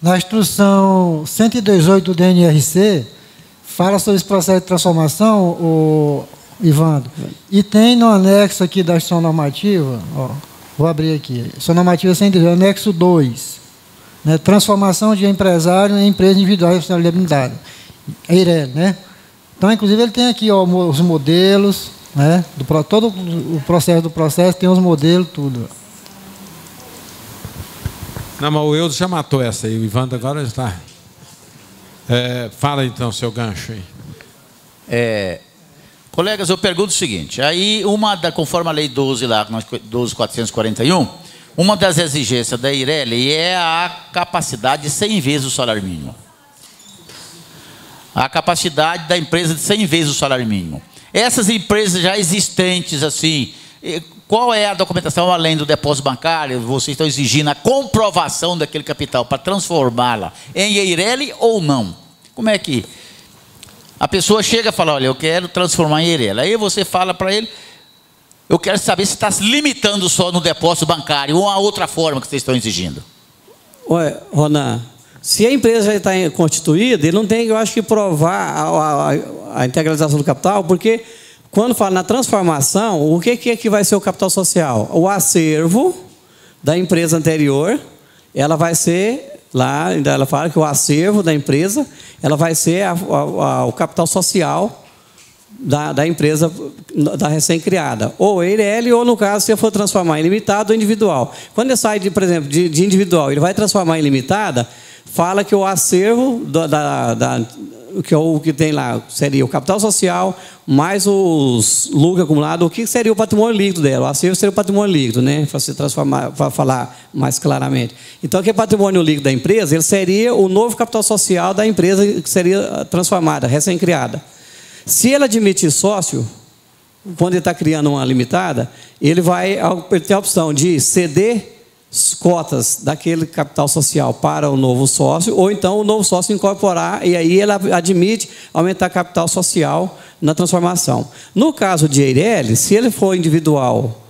Na instrução 118 do DNRC, fala sobre esse processo de transformação, o Ivandro. E tem no anexo aqui da instrução normativa, ó, vou abrir aqui, instrução normativa 118, anexo 2, né, transformação de empresário em empresa individual de responsabilidade, EIRELI, né? Então, inclusive, ele tem aqui, ó, os modelos, né, todo o processo do processo, tem os modelos, tudo. Não, mas o Eudo já matou essa aí, o Ivandro agora está... fala então, seu gancho aí. Colegas, eu pergunto o seguinte, aí conforme a lei 12 lá, 12.441, uma das exigências da EIRELI é a capacidade de 100 vezes o salário mínimo. A capacidade da empresa de 100 vezes o salário mínimo. Essas empresas já existentes, assim, qual é a documentação além do depósito bancário? Vocês estão exigindo a comprovação daquele capital para transformá-la em EIRELI ou não? Como é que a pessoa chega e fala, olha, eu quero transformar em EIRELI. Aí você fala para ele, eu quero saber se está se limitando só no depósito bancário ou a outra forma que vocês estão exigindo. Ué, Ronan, se a empresa já está constituída, ele não tem, eu acho, que provar a integralização do capital, porque quando fala na transformação, o que vai ser o capital social? O acervo da empresa anterior, ela vai ser... Lá, ela fala que o acervo da empresa, ela vai ser o capital social da empresa da recém-criada. Ou EIRELI, ou no caso, se eu for transformar em limitado ou individual. Quando ele sai, por exemplo, de individual, ele vai transformar em limitada, fala que o acervo o que tem lá seria o capital social, mais os lucros acumulados, o que seria o patrimônio líquido dela? O acervo seria o patrimônio líquido, né? Para se transformar, para falar mais claramente. Então, aquele patrimônio líquido da empresa, ele seria o novo capital social da empresa que seria transformada, recém-criada. Se ele admitir sócio, quando ele está criando uma limitada, ele tem a opção de ceder cotas daquele capital social para o novo sócio, ou então o novo sócio incorporar, e aí ele admite aumentar capital social na transformação. No caso de EIRELI, se ele for individual,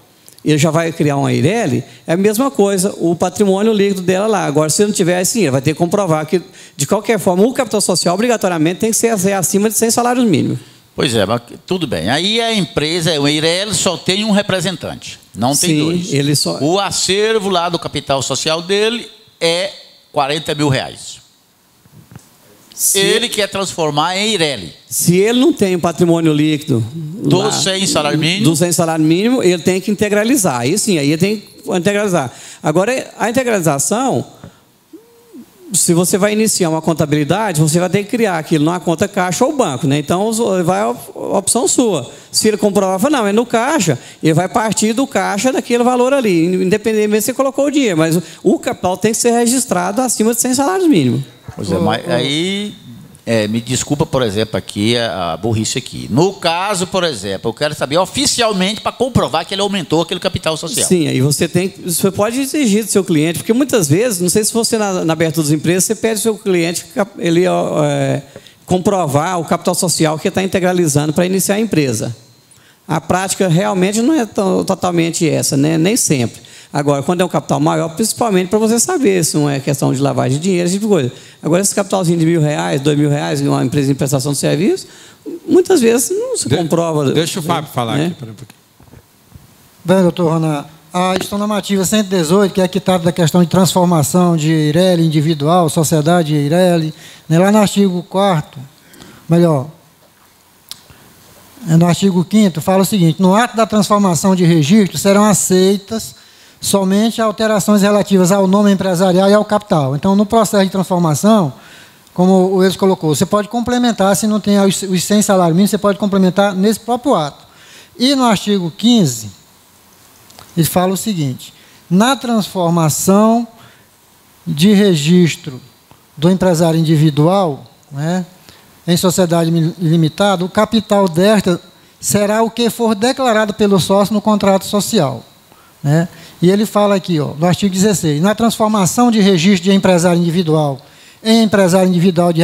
ele já vai criar uma EIRELI, é a mesma coisa, o patrimônio líquido dela lá. Agora, se não tiver assim, ele vai ter que comprovar que, de qualquer forma, o capital social, obrigatoriamente, tem que ser acima de 100 salários mínimos. Pois é, mas tudo bem. Aí a empresa, o EIRELI, só tem um representante, não tem dois. Ele só... O acervo lá do capital social dele é R$40 mil. Ele quer transformar em EIRELI. Se ele não tem patrimônio líquido dos 100 salário mínimo, do 100 salário mínimo, ele tem que integralizar. Aí sim, aí ele tem que integralizar. Agora, a integralização, se você vai iniciar uma contabilidade, você vai ter que criar aquilo numa conta caixa ou banco, né? Então, vai a opção sua. Se ele comprovar, não, é no caixa, ele vai partir do caixa daquele valor ali, independentemente se você colocou o dinheiro, mas o capital tem que ser registrado acima de 100 salários mínimos. Pois é, mas aí, me desculpa, por exemplo, aqui, a burrice aqui. No caso, por exemplo, eu quero saber oficialmente para comprovar que ele aumentou aquele capital social. Sim, aí você pode exigir do seu cliente, porque muitas vezes, não sei se você na abertura das empresas, você pede ao seu cliente ele comprovar o capital social que está integralizando para iniciar a empresa. A prática realmente não é totalmente essa, né? Nem sempre. Agora, quando é um capital maior, principalmente para você saber se não é questão de lavagem de dinheiro, esse tipo de coisa. Agora, esse capitalzinho de R$1.000, R$2.000 em uma empresa de prestação de serviço, muitas vezes não se comprova. Deixa o Fábio falar aqui. Bem, doutor Ronan, a instrução normativa 118, que é a que trata da questão de transformação de EIRELI individual, sociedade EIRELI, né, lá no artigo 4º, melhor, no artigo 5º, fala o seguinte: no ato da transformação de registro serão aceitas somente alterações relativas ao nome empresarial e ao capital. Então, no processo de transformação, como o Elis colocou, você pode complementar, se não tem os 100 salários mínimos, você pode complementar nesse próprio ato. E no artigo 15, ele fala o seguinte: na transformação de registro do empresário individual, né, em sociedade limitada, o capital desta será o que for declarado pelo sócio no contrato social. Né? E ele fala aqui, ó, no artigo 16, na transformação de registro de empresário individual em empresário individual de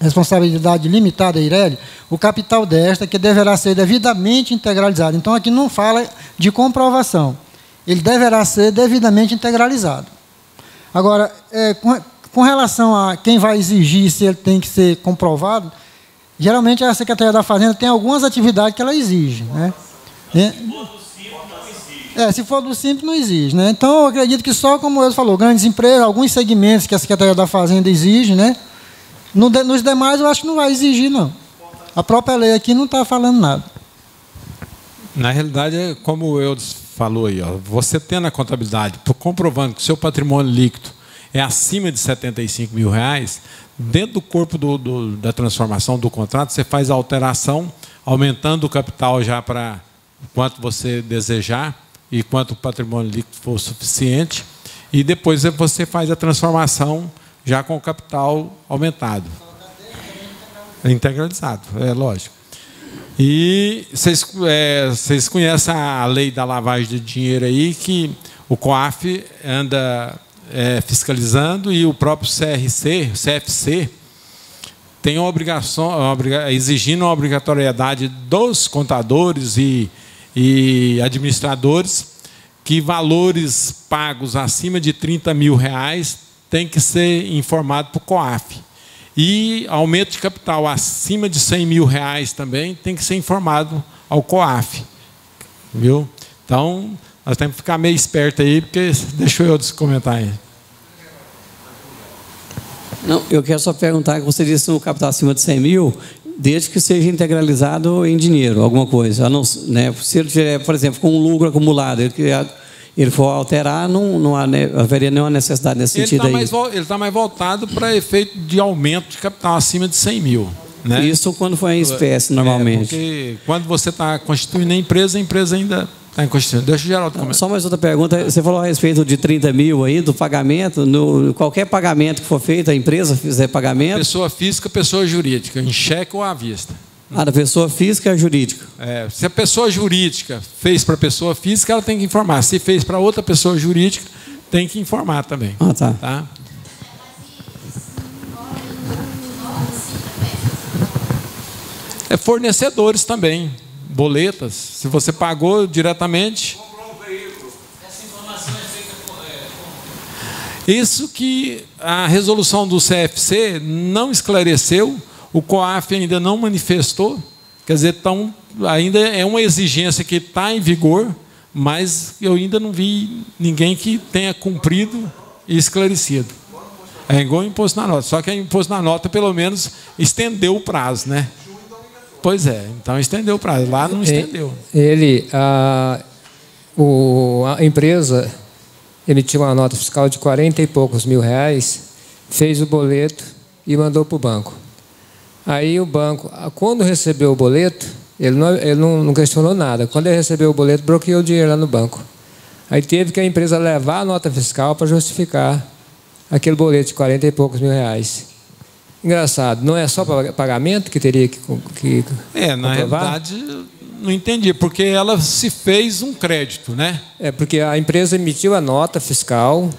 responsabilidade limitada, Eireli, o capital desta que deverá ser devidamente integralizado. Então, aqui não fala de comprovação. Ele deverá ser devidamente integralizado. Agora, com relação a quem vai exigir se ele tem que ser comprovado, geralmente a Secretaria da Fazenda tem algumas atividades que ela exige. Né? Se for do Simples, não exige. Né? Então, eu acredito que só, como eu falou, grandes empresas, alguns segmentos que a Secretaria da Fazenda exige, né? Nos demais, eu acho que não vai exigir, não. A própria lei aqui não está falando nada. Na realidade, é como o Eudes falou aí, ó, você tendo a contabilidade, comprovando que o seu patrimônio líquido é acima de R$75 mil, dentro do corpo da transformação do contrato, você faz a alteração, aumentando o capital já para quanto você desejar e quanto o patrimônio líquido for suficiente, e depois você faz a transformação já com o capital aumentado. Integralizado, é lógico. E vocês conhecem a lei da lavagem de dinheiro aí, que o COAF anda fiscalizando, e o próprio CFC, tem uma obrigação, exigindo a obrigatoriedade dos contadores e administradores que valores pagos acima de R$30 mil tem que ser informado para o COAF. E aumento de capital acima de R$100 mil também tem que ser informado ao COAF. Viu? Então, nós temos que ficar meio esperto aí, porque deixa eu comentar aí. Não, eu quero só perguntar, que você disse no capital acima de 100 mil, desde que seja integralizado em dinheiro, alguma coisa. Não, né, se ele tiver, por exemplo, com um lucro acumulado, ele for alterar, não haveria nenhuma necessidade nesse sentido aí. Ele está mais voltado para efeito de aumento de capital acima de 100 mil. Né? Isso quando for em espécie, normalmente. Porque quando você está constituindo a empresa ainda está em constituição. Deixa o Geraldo comentar. Só mais outra pergunta. Você falou a respeito de 30 mil aí, do pagamento. Qualquer pagamento que for feito, a empresa fizer pagamento. Pessoa física, pessoa jurídica, em cheque ou à vista. Da pessoa física a jurídica. Se a pessoa jurídica fez para a pessoa física, ela tem que informar. Se fez para outra pessoa jurídica, tem que informar também. Tá? Fornecedores também, boletas. Se você pagou diretamente. Isso que a resolução do CFC não esclareceu. O COAF ainda não manifestou, quer dizer, ainda é uma exigência que está em vigor, mas eu ainda não vi ninguém que tenha cumprido e esclarecido. É igual o imposto na nota, só que o imposto na nota, pelo menos, estendeu o prazo, né? Pois é, então estendeu o prazo, lá não estendeu. A empresa emitiu uma nota fiscal de 40 e poucos mil reais, fez o boleto e mandou para o banco. Aí o banco, quando recebeu o boleto, ele não questionou nada. Quando ele recebeu o boleto, bloqueou o dinheiro lá no banco. Aí teve que a empresa levar a nota fiscal para justificar aquele boleto de 40 e poucos mil reais. Engraçado, não é só pagamento que teria que na realidade, não entendi, porque ela se fez um crédito, né? Porque a empresa emitiu a nota fiscal,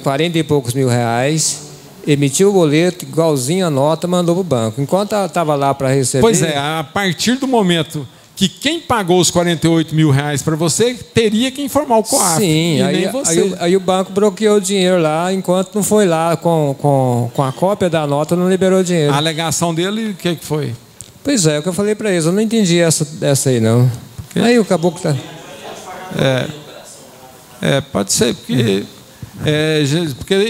40 e poucos mil reais, emitiu o boleto, igualzinho a nota, mandou para o banco. Enquanto ela estava lá para receber... Pois é, a partir do momento que quem pagou os 48 mil reais para você, teria que informar o COAF. Sim, aí o banco bloqueou o dinheiro lá, enquanto não foi lá com a cópia da nota, não liberou o dinheiro. A alegação dele, o que foi? Pois é, o que eu falei para eles, eu não entendi essa aí, não. Aí o caboclo está... pode ser, porque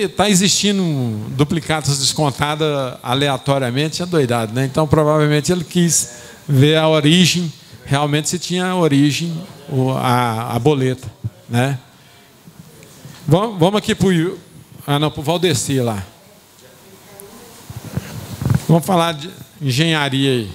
está existindo duplicatas descontadas aleatoriamente, é doidado, né? Então, provavelmente, ele quis ver a origem, realmente se tinha origem a boleta, né? Vamos aqui para o Valdeci lá. Vamos falar de engenharia aí.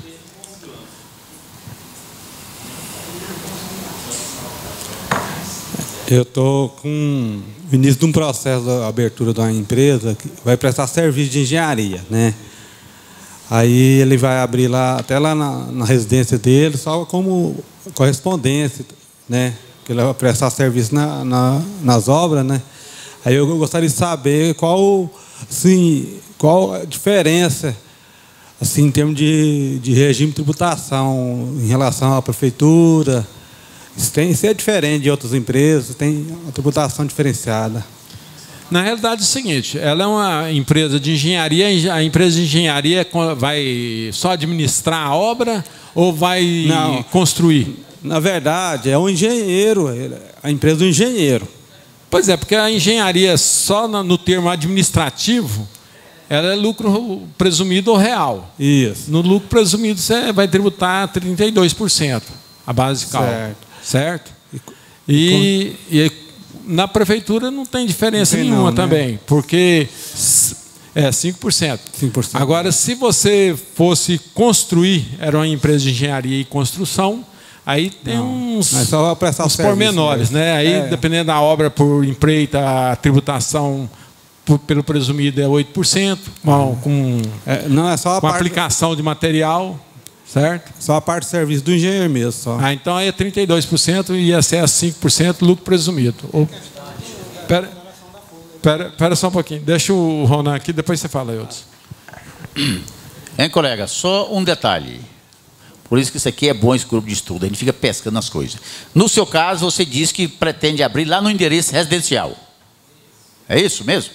Eu estou com o início de um processo de abertura de uma empresa que vai prestar serviço de engenharia, né? Aí ele vai abrir lá, até lá na residência dele, só como correspondência, né? Que ele vai prestar serviço nas obras, né? Aí eu gostaria de saber qual a diferença, assim, em termos de regime de tributação em relação à prefeitura. Isso é diferente de outras empresas, tem uma tributação diferenciada. Na realidade é o seguinte, ela é uma empresa de engenharia, a empresa de engenharia vai só administrar a obra ou vai construir? Na verdade, é um engenheiro, a empresa do engenheiro. Pois é, porque a engenharia só no termo administrativo, ela é lucro presumido ou real. Isso. No lucro presumido você vai tributar 32%, a base de cálculo. Certo? E na prefeitura não tem diferença nenhuma também, porque é 5%. 5%. Agora, se você fosse construir, era uma empresa de engenharia e construção, aí tem uns pormenores, né? Aí, dependendo da obra por empreita, a tributação pelo presumido é 8%, com aplicação de material. Certo? Só a parte de serviço do engenheiro mesmo. Só. Então aí é 32% e ia ser 5% lucro presumido. Espera só um pouquinho. Deixa o Ronan aqui, depois você fala, outros. Hein, colega? Só um detalhe. Por isso que isso aqui é bom, esse grupo de estudo. A gente fica pescando nas coisas. No seu caso, você diz que pretende abrir lá no endereço residencial. É isso mesmo?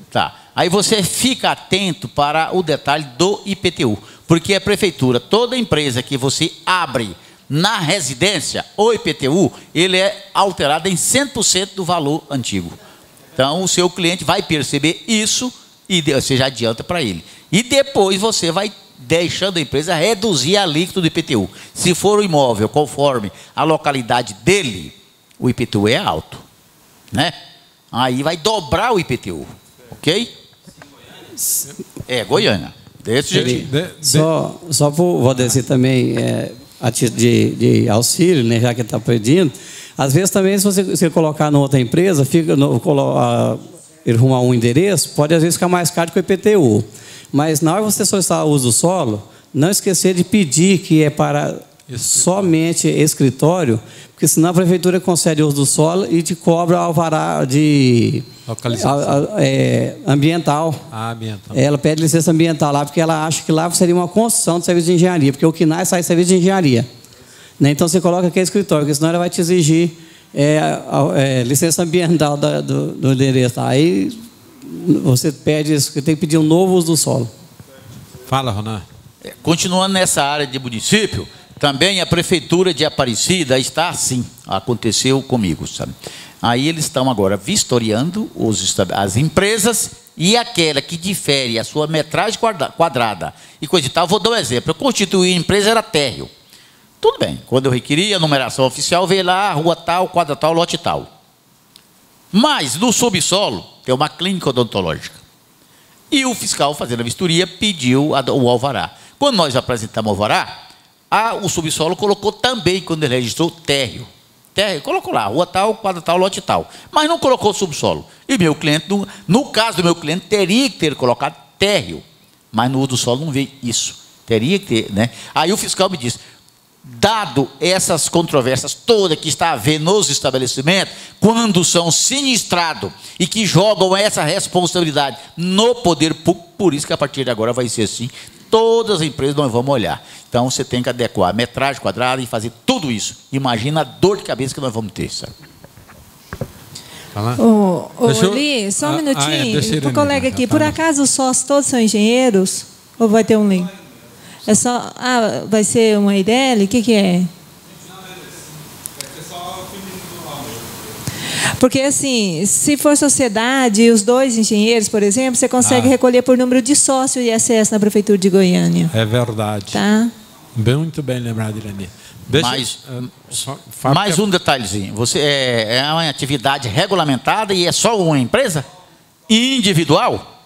Tá. Aí você fica atento para o detalhe do IPTU. Porque a prefeitura, toda empresa que você abre na residência, o IPTU, ele é alterado em 100% do valor antigo. Então, o seu cliente vai perceber isso e você já adianta para ele. E depois você vai deixando a empresa reduzir a alíquota do IPTU. Se for o imóvel conforme a localidade dele, o IPTU é alto, né? Aí vai dobrar o IPTU, ok? É, Goiânia. Desse jeito. Só por Valdeci também, a título de auxílio, né, já que ele está pedindo, às vezes também, se você colocar em outra empresa, ele arrumar um endereço, pode às vezes ficar mais caro que o IPTU. Mas na hora que você solicitar o uso do solo, não esquecer de pedir que é para somente escritório, porque senão a prefeitura concede o uso do solo e te cobra alvará de ambiental. Ambiental. Ela pede licença ambiental lá, porque ela acha que lá seria uma construção de serviço de engenharia, porque o KNAI sai serviço de engenharia. Né? Então você coloca aqui escritório, porque senão ela vai te exigir licença ambiental do endereço. Aí você pede isso, porque tem que pedir um novo uso do solo. Fala, Ronan. Continuando nessa área de município, também a prefeitura de Aparecida está assim, aconteceu comigo, sabe? Aí eles estão agora vistoriando as empresas e aquela que difere a sua metragem quadrada e coisa e tal. Vou dar um exemplo. Eu constituí a empresa, era térreo. Tudo bem. Quando eu requeri a numeração oficial, veio lá, rua tal, quadra tal, lote tal. Mas no subsolo tem uma clínica odontológica. E o fiscal, fazendo a vistoria, pediu o alvará. Quando nós apresentamos o alvará, o subsolo colocou também, quando ele registrou, térreo. Colocou lá, rua tal, quadra tal, lote tal. Mas não colocou subsolo. E meu cliente, no caso do meu cliente, teria que ter colocado térreo. Mas no uso do solo não veio isso. Teria que ter, né? Aí o fiscal me disse, dado essas controvérsias todas que está havendo nos estabelecimentos, quando são sinistrados e que jogam essa responsabilidade no poder público, por isso que a partir de agora vai ser assim, todas as empresas nós vamos olhar. Então você tem que adequar a metragem quadrada e fazer tudo isso. Imagina a dor de cabeça que nós vamos ter, sabe? Li, só um minutinho, para o colega aqui, por acaso os sócios todos são engenheiros? Ou vai ter um link? É só, vai ser uma IDL? O que é? Porque, assim, se for sociedade e os dois engenheiros, por exemplo, você consegue recolher por número de sócio e ISS na Prefeitura de Goiânia. É verdade. Tá? Muito bem lembrado, Irani. Mais um detalhezinho. Você é uma atividade regulamentada e é só uma empresa? Individual?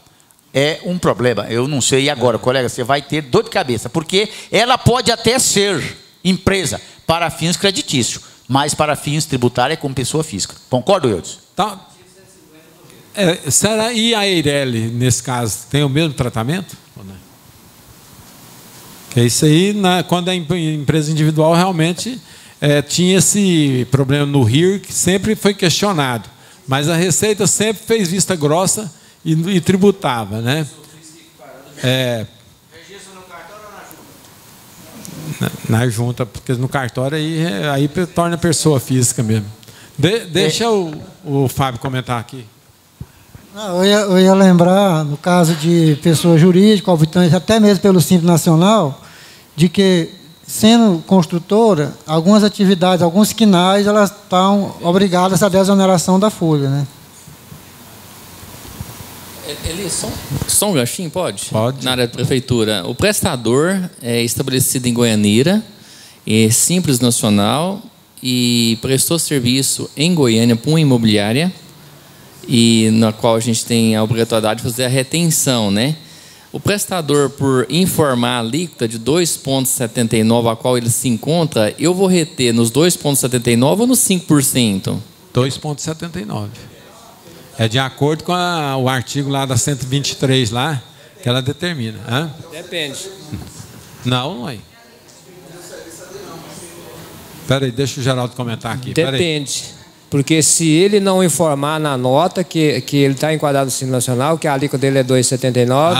é um problema. Eu não sei agora, colega, você vai ter dor de cabeça, porque ela pode até ser empresa para fins creditícios, mas para fins tributários é como pessoa física. Concordo, Eudes? Tá. Será e a Eireli, nesse caso, tem o mesmo tratamento? Que isso aí, quando é empresa individual, realmente tinha esse problema no RIR, que sempre foi questionado. Mas a Receita sempre fez vista grossa e tributava, né? Na junta, porque no cartório aí torna pessoa física mesmo. Deixa o Fábio comentar aqui. Eu ia lembrar, no caso de pessoa jurídica, até mesmo pelo Simples Nacional, de que, sendo construtora, algumas atividades, alguns quinais, elas estão obrigadas à desoneração da folha, né? Só um ganchinho, pode? Pode. Na área da prefeitura. O prestador é estabelecido em Goianira, é Simples Nacional, e prestou serviço em Goiânia para uma imobiliária, e na qual a gente tem a obrigatoriedade de fazer a retenção, né? O prestador, por informar a alíquota de 2,79 a qual ele se encontra, eu vou reter nos 2,79 ou nos 5%? 2,79. É de acordo com o artigo lá da 123 lá, que ela determina. Hã? Depende. Não, aí. Espera aí, deixa o Geraldo comentar aqui. Depende. Porque se ele não informar na nota que ele está enquadrado no Simples Nacional, que a alíquota dele é 2,79,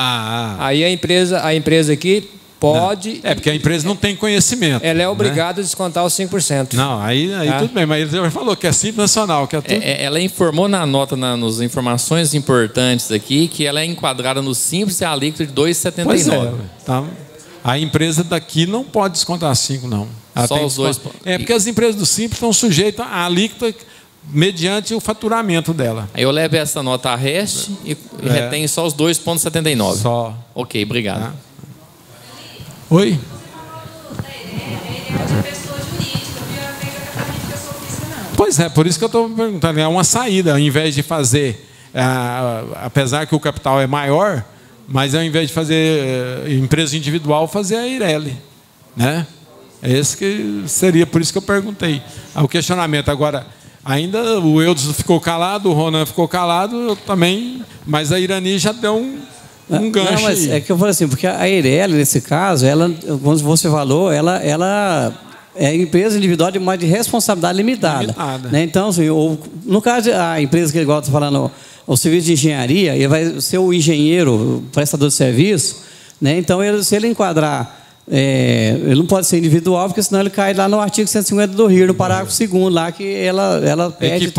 aí a empresa aqui pode... Não. Porque a empresa não tem conhecimento. Ela é obrigada a descontar os 5%. Não, aí tudo bem, mas ele já falou que é Simples Nacional, que é tudo... Ela informou na nota, nas informações importantes aqui, que ela é enquadrada no Simples e a alíquota de 2,79. Pois tá. A empresa daqui não pode descontar 5, não. Só os dois. Porque as empresas do Simples estão sujeitas à alíquota mediante o faturamento dela. Aí eu levo essa nota a reste e retenho só os 2,79. Só. Ok, obrigado. Oi? Pois é, por isso que eu estou perguntando. É uma saída, ao invés de fazer, apesar que o capital é maior, mas ao invés de fazer empresa individual, fazer a Eireli, né? É esse que seria, por isso que eu perguntei. O questionamento agora, ainda o Eudes ficou calado, o Ronan ficou calado, eu também, mas a Irani já deu um gancho. Não, mas aí. é que eu falei assim, porque a Eireli, nesse caso, ela, como você falou, ela é empresa individual de responsabilidade limitada. Né? Então, assim, no caso, a empresa que ele gosta de falando, o serviço de engenharia, ele vai ser o engenheiro, o prestador de serviço, né? Então, se ele enquadrar, ele não pode ser individual, porque senão ele cai lá no artigo 150 do RIR, no parágrafo 2º, lá que ela pede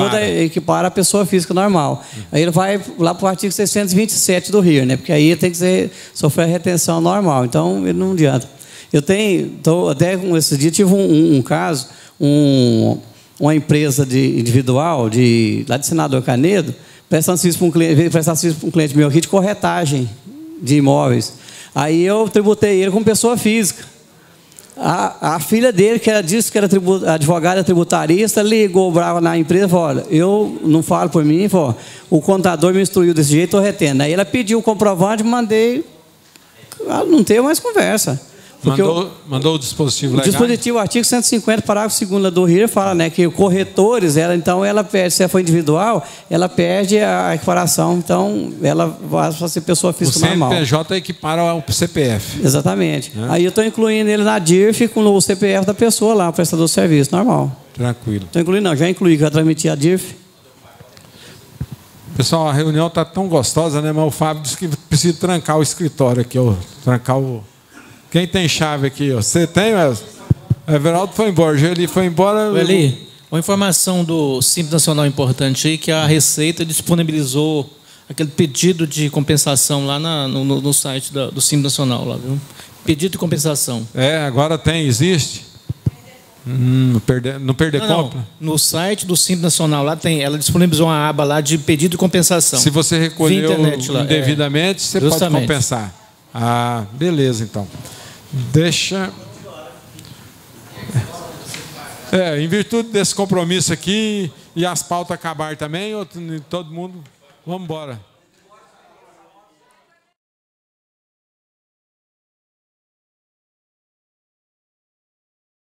equipara a pessoa física normal. Aí ele vai lá para o artigo 627 do RIR, né? Porque aí ele tem que sofrer a retenção normal, então ele não adianta. Até com esse dia tive um caso, uma empresa individual lá de Senador Canedo, prestando serviço para um cliente meu aqui de corretagem de imóveis. Aí eu tributei ele como pessoa física. A filha dele, que disse que era advogada tributarista, ligou brava na empresa e falou: olha, eu não falo por mim, falou, o contador me instruiu desse jeito, estou retendo. Aí ela pediu o comprovante, mandei, não teve mais conversa. Mandou o dispositivo legal? O dispositivo, artigo 150, parágrafo 2º do RIR, fala, né, que corretores, então ela perde, se ela for individual, ela perde a equiparação, então ela vai ser pessoa física normal. O CNPJ equipara ao CPF. Exatamente. Aí eu estou incluindo ele na DIRF com o CPF da pessoa lá, o prestador de serviço, normal. Tranquilo. Estou incluindo, não, já incluí, já transmiti a DIRF. Pessoal, a reunião está tão gostosa, né, mas o Fábio disse que precisa trancar o escritório aqui, ó, trancar o... Quem tem chave aqui? Você tem, mas o Everaldo foi embora, o Geli foi embora. Eli, uma informação do Simples Nacional importante aí, que a Receita disponibilizou aquele pedido de compensação lá no site do Simples Nacional, lá, viu? Pedido de compensação. Agora existe? Não perder compra? No site do Simples Nacional, lá ela disponibilizou uma aba lá de pedido de compensação. Se você recolheu indevidamente, você pode compensar. Beleza, então. Deixa... em virtude desse compromisso aqui e as pautas acabarem também, todo mundo, vamos embora.